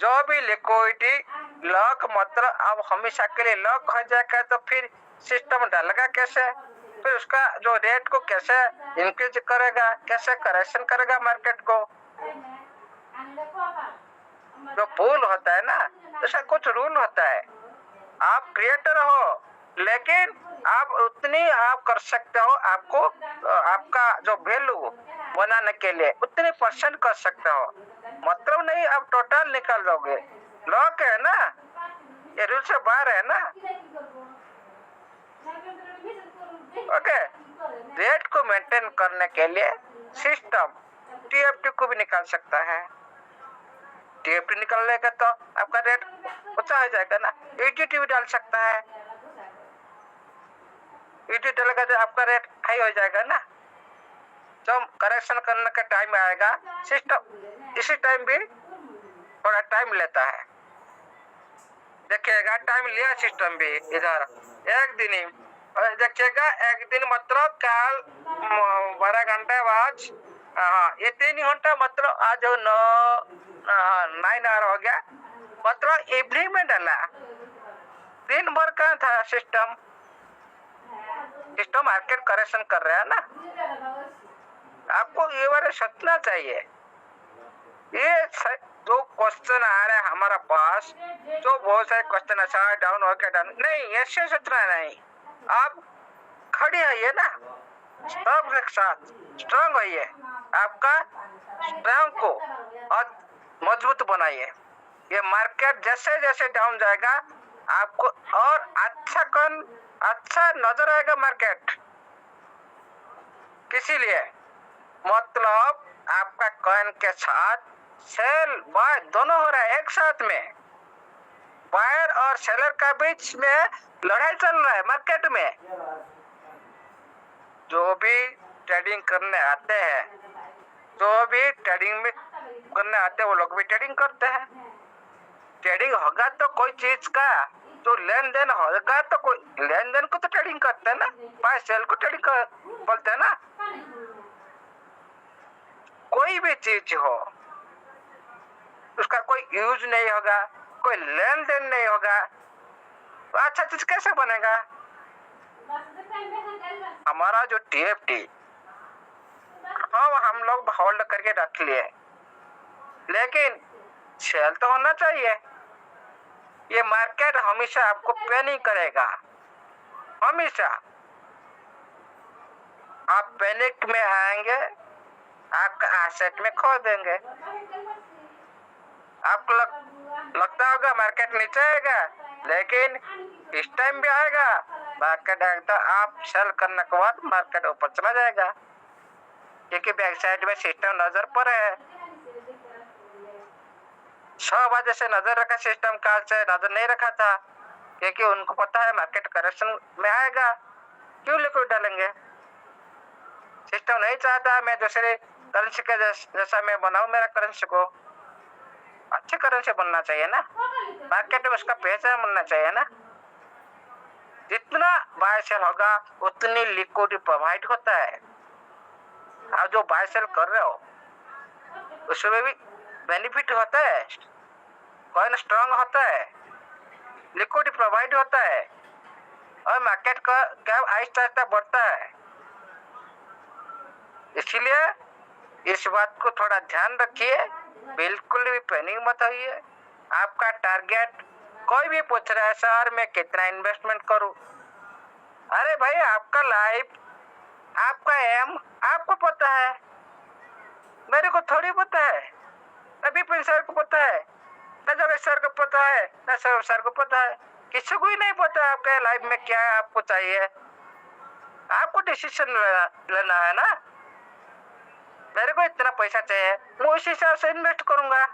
जो भी लिक्विडिटी लॉक, मतलब अब हमेशा के लिए लॉक हो जाएगा तो फिर सिस्टम डालेगा कैसे? फिर उसका जो रेट को कैसे इंक्रीज करेगा, कैसे करेक्शन करेगा मार्केट को। जो पूल होता है ना, उसका कुछ रूल होता है। आप क्रिएटर हो, लेकिन आप उतनी आप कर सकते हो, आपको आपका जो वैल्यू बनाने के लिए उतनी % कर सकते हो। मतलब नहीं आप टोटल निकाल दोगे। लॉक है ना, ये रूल से बाहर है ना। ओके, रेट को मेंटेन करने के लिए सिस्टम टीएफटी को भी निकाल सकता है। टीएफटी निकालेगा तो आपका रेट ऊंचा हो जाएगा ना। ईटीटी भी डाल सकता है, ईटीटी डालेगा तो आपका रेट हाई हो जाएगा ना। जब करेक्शन करने का टाइम आएगा, सिस्टम इसी टाइम भी थोड़ा टाइम लेता है। देखिएगा टाइम लिया सिस्टम भी इधर एक दिन ही, और देखिएगा एक दिन मतलब कल 12 घंटे बाद, हाँ ये 3 घंटा मतलब आज 9 आवर हो गया, मतलब इवनिंग में डाला। दिन भर का था सिस्टम मार्केट करेक्शन कर रहा है ना। आपको ये बारे सोचना चाहिए। ये जो क्वेश्चन आ रहा है हमारा पास, जो बहुत सारे क्वेश्चन अच्छा डाउन हो गया, डाउन नहीं, ऐसे सोचना नहीं। आप खड़े आइए ना, सब एक साथ स्ट्रांग होइए, आपका स्ट्रांग को और मजबूत बनाइए। ये मार्केट जैसे जैसे डाउन जाएगा आपको और अच्छा नजर आएगा मार्केट। इसीलिए मतलब आपका कॉइन के साथ सेल बाय दोनों हो रहा है एक साथ में। बायर और सेलर का बीच में लड़ाई चल रहा है मार्केट में। जो भी ट्रेडिंग करने आते हैं, जो भी ट्रेडिंग में करने आते हैं, वो लोग भी ट्रेडिंग करते हैं। ट्रेडिंग होगा तो कोई चीज का जो लेन देन होगा तो कोई लेन देन को तो ट्रेडिंग करते हैं ना, बाय सेल को ट्रेडिंग बोलते हैं ना। कोई भी चीज हो उसका कोई यूज नहीं होगा, कोई लेन देन नहीं होगा, तो अच्छा चीज कैसे बनेगा। हमारा जो टीएफटी हम लोग होल्ड करके रख लिए, लेकिन सेल तो होना चाहिए। ये मार्केट हमेशा आपको पे नहीं करेगा, हमेशा आप पैनिक में आएंगे, आपका एसेट में खो देंगे। आपको लगता होगा मार्केट नीचे आएगा, लेकिन इस टाइम भी आएगा मार्केट आएगा, आप सेल करने के बाद मार्केट ऊपर चला जाएगा, क्योंकि बैक साइड में सिस्टम नजर पर है। 6 बजे से नजर रखा सिस्टम, काल से नजर नहीं रखा था, क्योंकि उनको पता है मार्केट करेक्शन में आएगा, क्यों लिक्विड डालेंगे। सिस्टम नहीं चाहता मैं दूसरे करेंसी के जैसा मैं बनाऊं मेरा करेंसी को। अच्छी करेंसी बनना चाहिए ना, मार्केट में उसका पहचान बनना चाहिए ना। जितना बाय सेल होगा उतनी लिक्विडिटी प्रोवाइड होता है। आप जो बाय सेल कर रहे हो उसमें भी बेनिफिट होता है, कॉइन स्ट्रांग होता है, लिक्विडिटी प्रोवाइड होता है, और मार्केट का कैप आहिस्ता आहिस्ता बढ़ता है। इसलिए इस बात को थोड़ा ध्यान रखिए, बिल्कुल भी पैनिक मत होइए। आपका टारगेट, कोई भी पूछ रहा है सर मैं कितना इन्वेस्टमेंट करूं, अरे भाई आपका लाइफ, आपका एम आपको पता है, मेरे को थोड़ी पता है, अभी सर को पता है, न सर को पता है, न सर को पता है, किसी को ही नहीं पता आपके लाइफ में क्या है, आपको चाहिए। आपको डिसीजन लेना है ना, मेरे को इतना पैसा चाहिए, मैं उस हिसाब से इन्वेस्ट करूंगा,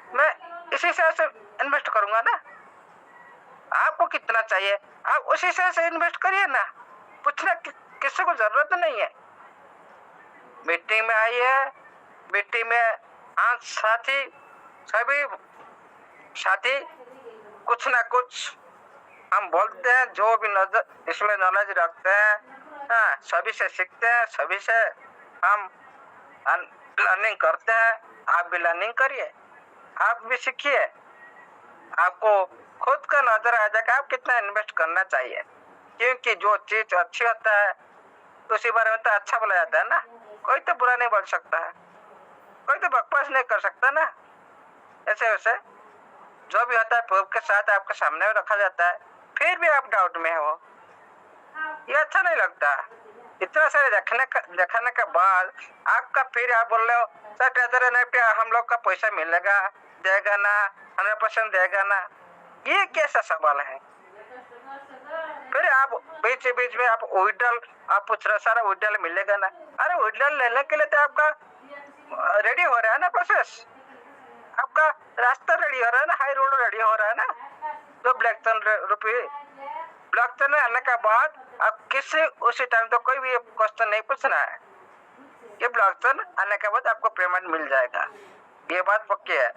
मैं इस हिसाब से इन्वेस्ट करूंगा ना। आपको कितना चाहिए आप उस हिसाब से इन्वेस्ट करिए ना, पूछना किसी को जरूरत नहीं है। मीटिंग में आइए, मीटिंग में आज सभी साथी कुछ ना कुछ हम बोलते हैं, जो भी नजर इसमें नॉलेज रखते हैं, हाँ सभी से सीखते हैं, सभी से हम लर्निंग करते हैं। आप भी लर्निंग करिए, आप भी सीखिए, आपको खुद का नजर आ जाएगा आप कितना इन्वेस्ट करना चाहिए। क्योंकि जो चीज अच्छी होता है उसी बारे में तो अच्छा बोला जाता है ना, कोई तो बुरा नहीं बोल सकता है, कोई तो बकवास नहीं कर सकता ना। ऐसे वैसे जो भी होता है प्रूफ के साथ आपके सामने में रखा जाता है, फिर भी आप डाउट में हो, ये अच्छा नहीं लगता। इतना सारे देखने के बाद आपका फिर आप बोल रहे हो सर ट्रेजर एनएफटी हम लोग का पैसा मिलेगा, देगा ना, 100% देगा ना, ये कैसा सवाल है? फिर आप बीच में आप विड्रॉल आप पूछ रहे सारा विड्रॉल मिलेगा ना, अरे विड्रॉल लेने के लिए तो आपका रेडी हो रहा है ना प्रोसेस, आपका रास्ता रेडी हो रहा है ना, हाई रोड रेडी हो रहा है ना। तो ब्लॉकचेन में आने के बाद आप किसी उसी टाइम तो कोई भी क्वेश्चन नहीं पूछना है, ये ब्लॉकचेन आने के बाद आपको पेमेंट मिल जाएगा, ये बात पक्की है।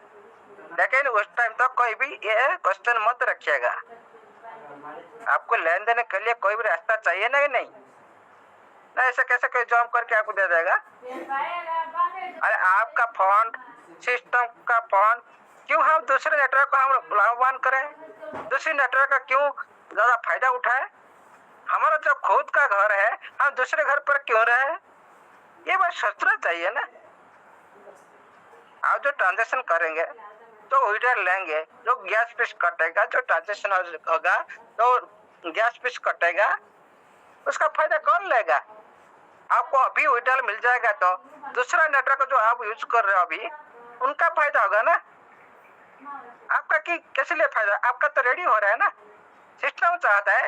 लेकिन उस टाइम तो कोई भी ये क्वेश्चन मत रखिएगा, आपको लेन देन के लिए कोई भी रास्ता चाहिए ना, नहीं ना ऐसे कैसे कोई जॉब करके आपको दे देगा? अरे आपका फंड सिस्टम का फंड क्यों हम दूसरे नेटवर्क को हम लाभवान करें, दूसरे नेटवर्क का क्यों ज्यादा फायदा उठाए? हमारा जो खुद का घर है हम दूसरे घर पर क्यों रहे? ये बात सोचना चाहिए ना। आप जो ट्रांजेक्शन करेंगे तो विड्रॉल लेंगे, जो गैस फीस कटेगा, जो ट्रांजेक्शन होगा तो गैस फीस कटेगा, उसका फायदा कौन लेगा? आपको अभी विड्रॉल मिल जाएगा तो दूसरा नेटवर्क जो आप यूज कर रहे हो अभी उनका फायदा होगा ना, आपका कैसे लिए फायदा? आपका तो रेडी हो रहा है ना, सिस्टम चाहता है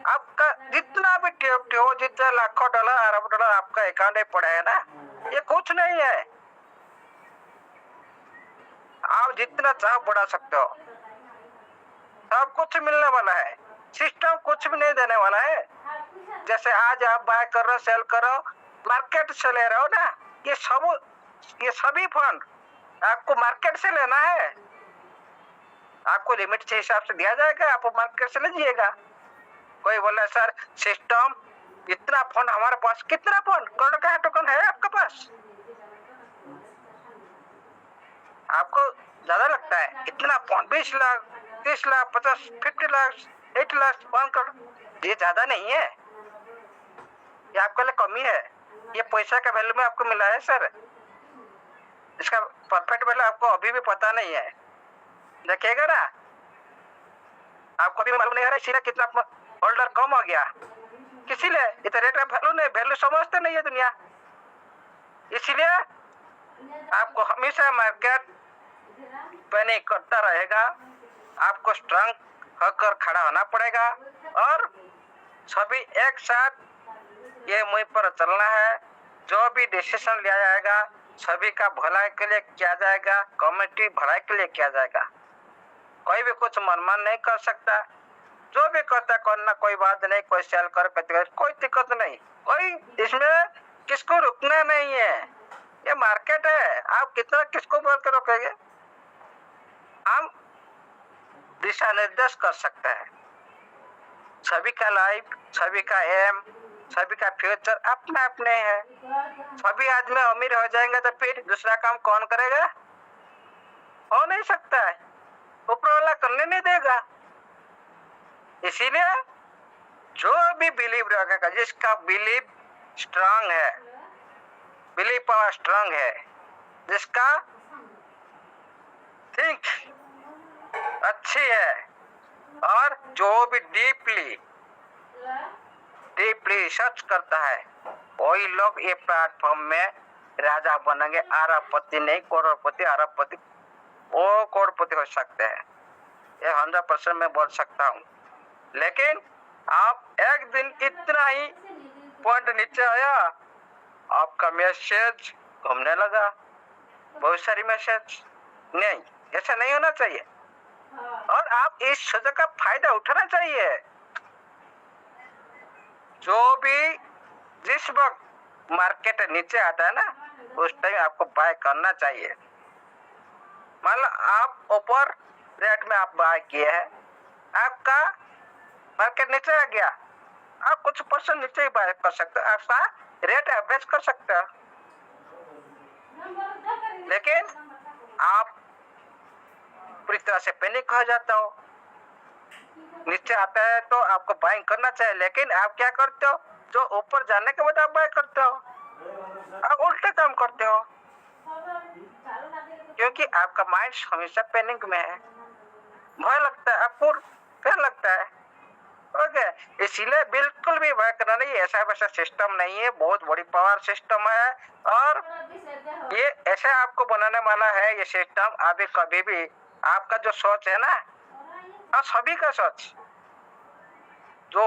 आपका जितना भी टीएफटी हो, जितना लाखों डॉलर अरब डॉलर आपका अकाउंट में पड़ा है ना, ये कुछ नहीं है, आप जितना चाहो बढ़ा सकते हो, सब कुछ मिलने वाला है, सिस्टम कुछ भी नहीं देने वाला है। जैसे आज आप बाय कर रहे हो, सेल करो, मार्केट से ले रहे हो ना, ये सभी फंड आपको मार्केट से लेना है, आपको लिमिट के हिसाब से दिया जाएगा, आप मार्केट से लीजिएगा। कोई बोला सर सिस्टम इतना फंड हमारे पास, कितना फंड, करोड़ का टोकन है आपके पास? आपको ज्यादा लगता है इतना फंड? 20 लाख, 30 लाख, 50, 50 लाख, 8 लाख, 1 करोड़, ये ज्यादा नहीं है, ये आपके लिए कमी है। ये पैसा का वैल्यू में आपको मिला है सर, इसका परफेक्ट वैल्यू आपको अभी भी पता नहीं है, देखिएगा ना, आपको अभी मालूम नहीं है इसीलिए कितना होल्डर कम हो गया, किसी लिए इतना रेट ऑफ वैल्यू नहीं, वैल्यू समझते नहीं है दुनिया, इसीलिए आपको हमेशा मार्केट पैनिक करता रहेगा, आपको स्ट्रांग होकर खड़ा होना पड़ेगा और सभी एक साथ ये मुहिम पर चलना है। जो भी डिसीजन लिया जाएगा सभी का भलाई के लिए किया जाएगा, कम्युनिटी भलाई के लिए किया जाएगा, कोई भी कुछ मनमान नहीं कर सकता, जो भी करता करना, कोई बात नहीं, कोई सेल कर कोई दिक्कत नहीं, कोई इसमें किसको रुकना नहीं है, ये मार्केट है, आप कितना किसको बोल कर रोकेंगे? हम दिशा निर्देश कर सकते हैं, सभी का लाइफ, सभी का एम, सभी का फ्यूचर अपने अपने है, सभी आदमी अमीर हो जाएंगे तो फिर दूसरा काम कौन करेगा? हो नहीं सकता है, ऊपर वाला करने नहीं देगा। इसीलिए जो भी बिलीव रखेगा, जिसका बिलीव स्ट्रांग है, बिलीव पावर स्ट्रांग है, जिसका थिंक अच्छी है और जो भी डीपली रिसर्च करता है, वही लोग ये प्लेटफॉर्म में राजा बनेंगे, अरबपति नहीं, करोड़पति, अरबपति, वो करोड़पति हो सकते हैं, ये 100% मैं बोल सकता हूँ। लेकिन आप एक दिन इतना ही पॉइंट नीचे आया, आपका मैसेज घूमने लगा, बहुत सारी मैसेज, नहीं, ऐसा नहीं होना चाहिए और आप इस सुविधा का फायदा उठाना चाहिए। जो भी जिस वक्त मार्केट नीचे आता है ना, उस टाइम आपको बाय करना चाहिए। मान लो आप ऊपर रेट में आप बाय किए हैं, आपका मार्केट नीचे आ गया, आप कुछ % नीचे ही बाय कर सकते हो, आपका रेट एवरेज कर सकते हो। लेकिन आप पूरी तरह से पैनिक हो जाता हो, नीचे आता है तो आपको बाइंग करना चाहिए, लेकिन आप क्या करते हो, जो ऊपर जाने के बाद आप बाय करते हो, आप उल्टे काम करते हो, क्योंकि आपका माइंड हमेशा पैनिक में है, भय लगता है आपको, डर लगता है। ओके, इसीलिए बिल्कुल भी भय करना नहीं, ऐसा वैसा सिस्टम नहीं है, बहुत बड़ी पावर सिस्टम है, और ये ऐसे आपको बनाने वाला है ये सिस्टम। अभी कभी भी आपका जो सोच है ना, और सभी का सोच जो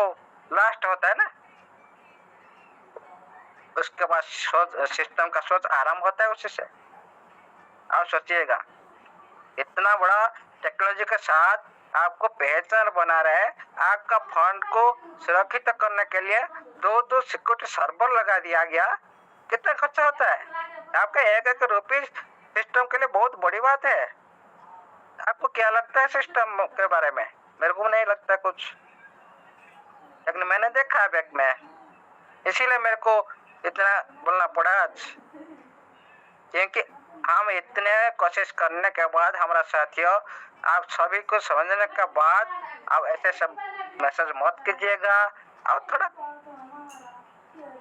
लास्ट होता है ना, उसके बाद सोच सिस्टम का सोच आराम होता है उसी से। आप सोचिएगा, इतना बड़ा टेक्नोलॉजी के साथ आपको पहचान बना रहे, आपका फंड को सुरक्षित करने के लिए 2 सिक्योरिटी सर्वर लगा दिया गया, कितना खर्चा होता है आपका? 1 रुपये सिस्टम के लिए बहुत बड़ी बात है। आपको क्या लगता है सिस्टम के बारे में? मेरे को नहीं लगता कुछ, लेकिन मैंने देखा है बैक में, इसीलिए मेरे को इतना बोलना पड़ा आज, क्योंकि हम इतने कोशिश करने के बाद हमारा साथियों, आप सभी को समझने के बाद आप ऐसे सब मैसेज मत कीजिएगा, और थोड़ा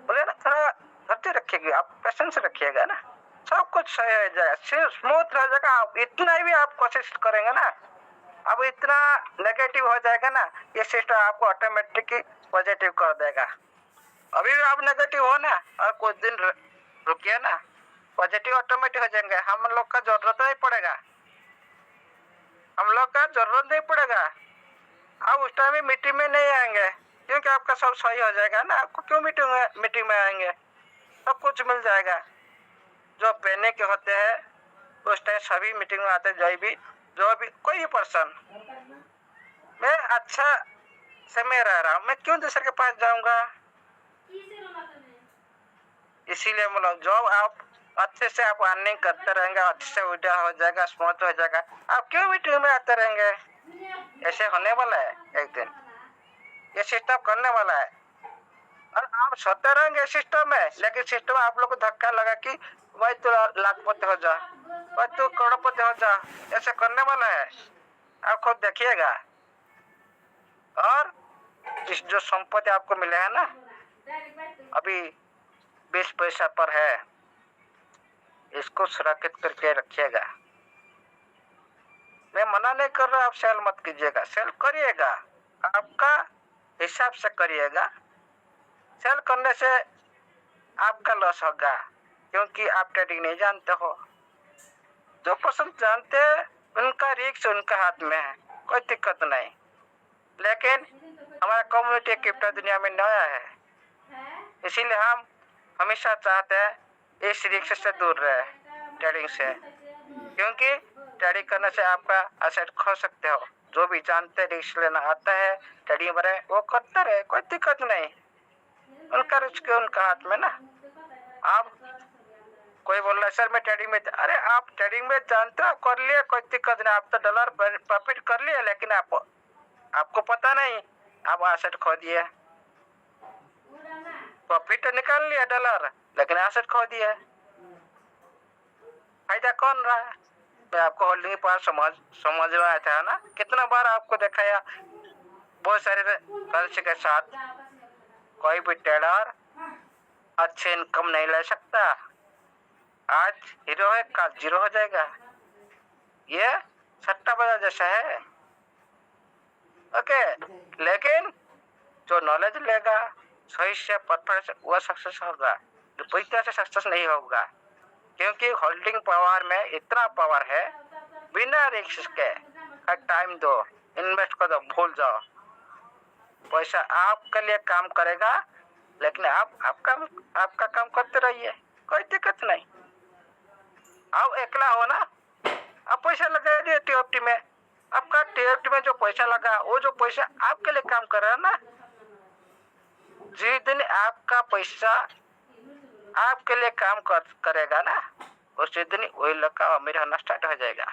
बोले ना, थोड़ा धैर्य रखिएगा, आप पेशेंस रखिएगा ना, सब कुछ सही हो जाएगा, स्मूथ रह जाएगा। आप इतना भी आप कोशिश करेंगे ना, अब इतना नेगेटिव हो जाएगा ना, ये सिस्टम आपको ऑटोमेटिक पॉजिटिव कर देगा। अभी भी आप नेगेटिव हो ना, और कुछ दिन रुकिए ना, पॉजिटिव ऑटोमेटिक हो जाएंगे। हम लोग का जरूरत नहीं पड़ेगा, हम लोग का जरूरत नहीं पड़ेगा। आप उस टाइम मीटिंग में नहीं आएंगे, क्योंकि आपका सब सही हो जाएगा ना। आपको क्यों मीटिंग में आएंगे? सब कुछ मिल जाएगा। जो पहने के होते हैं उस टाइम सभी मीटिंग में आते, जो भी कोई भी पर्सन, मैं अच्छा से मैं रह रहा हूँ, मैं क्यों दूसरे के पास जाऊंगा? इसीलिए मतलब जो आप अच्छे से आप अर्निंग करते रहेंगे, अच्छे से वीडियो हो जाएगा, स्मूथ हो जाएगा, आप क्यों मीटिंग में आते रहेंगे? ऐसे होने वाला है एक दिन, ये सिस्टम करने वाला है, और आप सोते रहेंगे सिस्टम में, लेकिन सिस्टम आप लोग को धक्का लगा कि भाई तू लाखपति हो जा, भाई तू करोड़पति हो जा, ऐसे करने वाला है। आप खुद देखिएगा। और इस जो संपत्ति आपको मिले है ना, अभी 20 पैसा पर है, इसको सुरक्षित करके रखिएगा। मैं मना नहीं कर रहा, आप सेल मत कीजिएगा, सेल करिएगा, आपका हिसाब से करिएगा। सेल करने से आपका लॉस होगा, क्योंकि आप ट्रेडिंग नहीं जानते हो। जो पर्सन जानते हैं उनका रिस्क उनका हाथ में है, कोई दिक्कत नहीं। लेकिन हमारा कम्युनिटी क्रिप्टो दुनिया में नया है, इसीलिए हम हमेशा चाहते हैं इस रिस्क से दूर रहे, ट्रेडिंग से, क्योंकि ट्रेडिंग करने से आपका एसेट खो सकते हो। जो भी जानते रिस्क लेना आता है ट्रेडिंग में, वो करते रहे, कोई दिक्कत नहीं। उनका रिस्क उनका हाथ में ना। आप कोई बोल रहा है सर मैं ट्रेडिंग में, अरे आप ट्रेडिंग में जानते हो, कर लिए, कोई दिक्कत नहीं, आप तो डॉलर प्रॉफिट कर लिए, लेकिन आपको पता नहीं आप एसेट खो दिए। प्रॉफिट तो निकाल लिया डॉलर, लेकिन एसेट खो दिए। फायदा कौन रहा है? मैं आपको होल्डिंग पर समझ में आया था ना, कितना बार आपको दिखाया बहुत सारे करेंसी के साथ। कोई भी ट्रेडर अच्छे इनकम नहीं ले सकता, आज हीरो है कल जीरो हो जाएगा, ये सट्टा बाजार जैसा है। ओके, लेकिन जो नॉलेज लेगा सही से पत्थर से, वह सक्सेस होगा, पैसा से सक्सेस नहीं होगा, क्योंकि होल्डिंग पावर में इतना पावर है, बिना रिस्क के। टाइम दो, इन्वेस्ट कर दो, भूल जाओ, पैसा आपके लिए काम करेगा, लेकिन आप आपका काम करते रहिए, कोई दिक्कत नहीं। आप अकेला हो ना, आप पैसा लगा दिए TFT में, आपका TFT में जो पैसा लगा, वो जो पैसा आपके लिए काम कर रहा है ना, जिस दिन आपका पैसा आपके लिए काम करेगा ना, उसी दिन वही लोग का अमीर होना स्टार्ट हो जाएगा।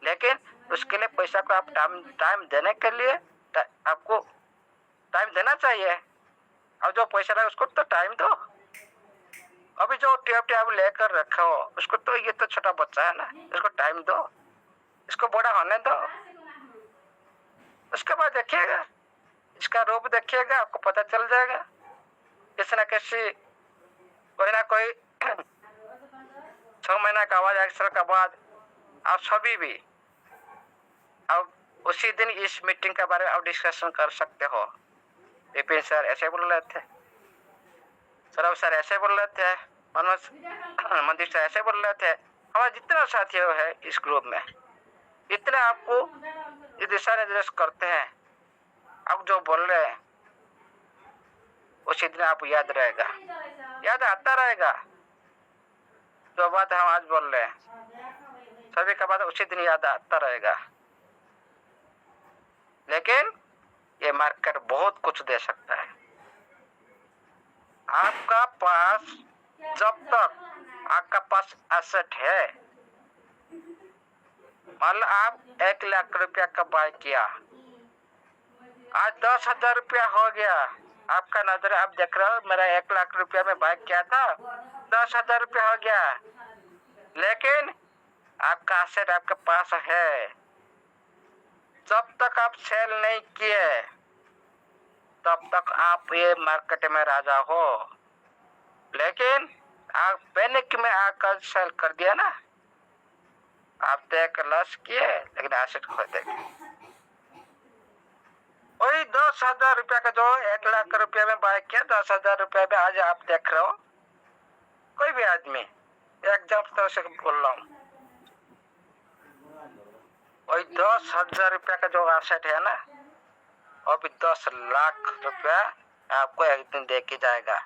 लेकिन उसके लिए पैसा को आप टाइम देने के लिए आपको टाइम देना चाहिए, और जो पैसा लगा उसको तो टाइम दो। अभी जो TFT आप लेकर रखे हो उसको तो, ये तो छोटा बच्चा है ना, इसको टाइम दो, इसको बड़ा होने दो, उसके बाद देखिएगा, इसका रूप देखिएगा, आपको पता चल जाएगा। किसी न किसी कोई ना कोई 6 महीना का आवाज एक्सरे के बाद आप सभी भी अब उसी दिन इस मीटिंग के बारे में आप डिस्कशन कर सकते हो। विपिन सर ऐसे बोल रहे थे, सौरभ सर ऐसे बोल रहे थे, मनदीप सर ऐसे बोल रहे थे, हमारे जितने साथी है इस ग्रुप में, इतने आपको ये दिशा निर्देश करते हैं। अब जो बोल रहे हैं उसी दिन आपको याद रहेगा, याद आता रहेगा। जो बात हम आज बोल रहे हैं सभी का बात उसी दिन याद आता रहेगा। लेकिन ये मार्केट बहुत कुछ दे सकता है आपका पास, जब तक आपका पास एसेट है। मान लो आप 1 लाख रुपया का बाय किया, आज 10,000 रुपया हो गया। आपका नजर, आप देख रहे हो मेरा 1 लाख रुपया में बाय किया था, 10,000 रुपया हो गया। लेकिन आपका एसेट आपके पास है, जब तक आप सेल नहीं किए तब तक आप ये मार्केट में राजा हो। लेकिन आप पैनिक में आकर सेल कर दिया ना, आप तो एक लॉस किए लेकिन एसेट खो देंगे। वही 10,000 रुपया का जो 1 लाख रुपया में बाय किया, 10,000 रुपया में आज आप देख रहे हो कोई भी आदमी, एग्जाम्पल से बोल रहा हूँ, वही 10,000 रुपया का जो एसेट है ना, और भी 10 लाख रुपया आपको एक दिन दे के जाएगा।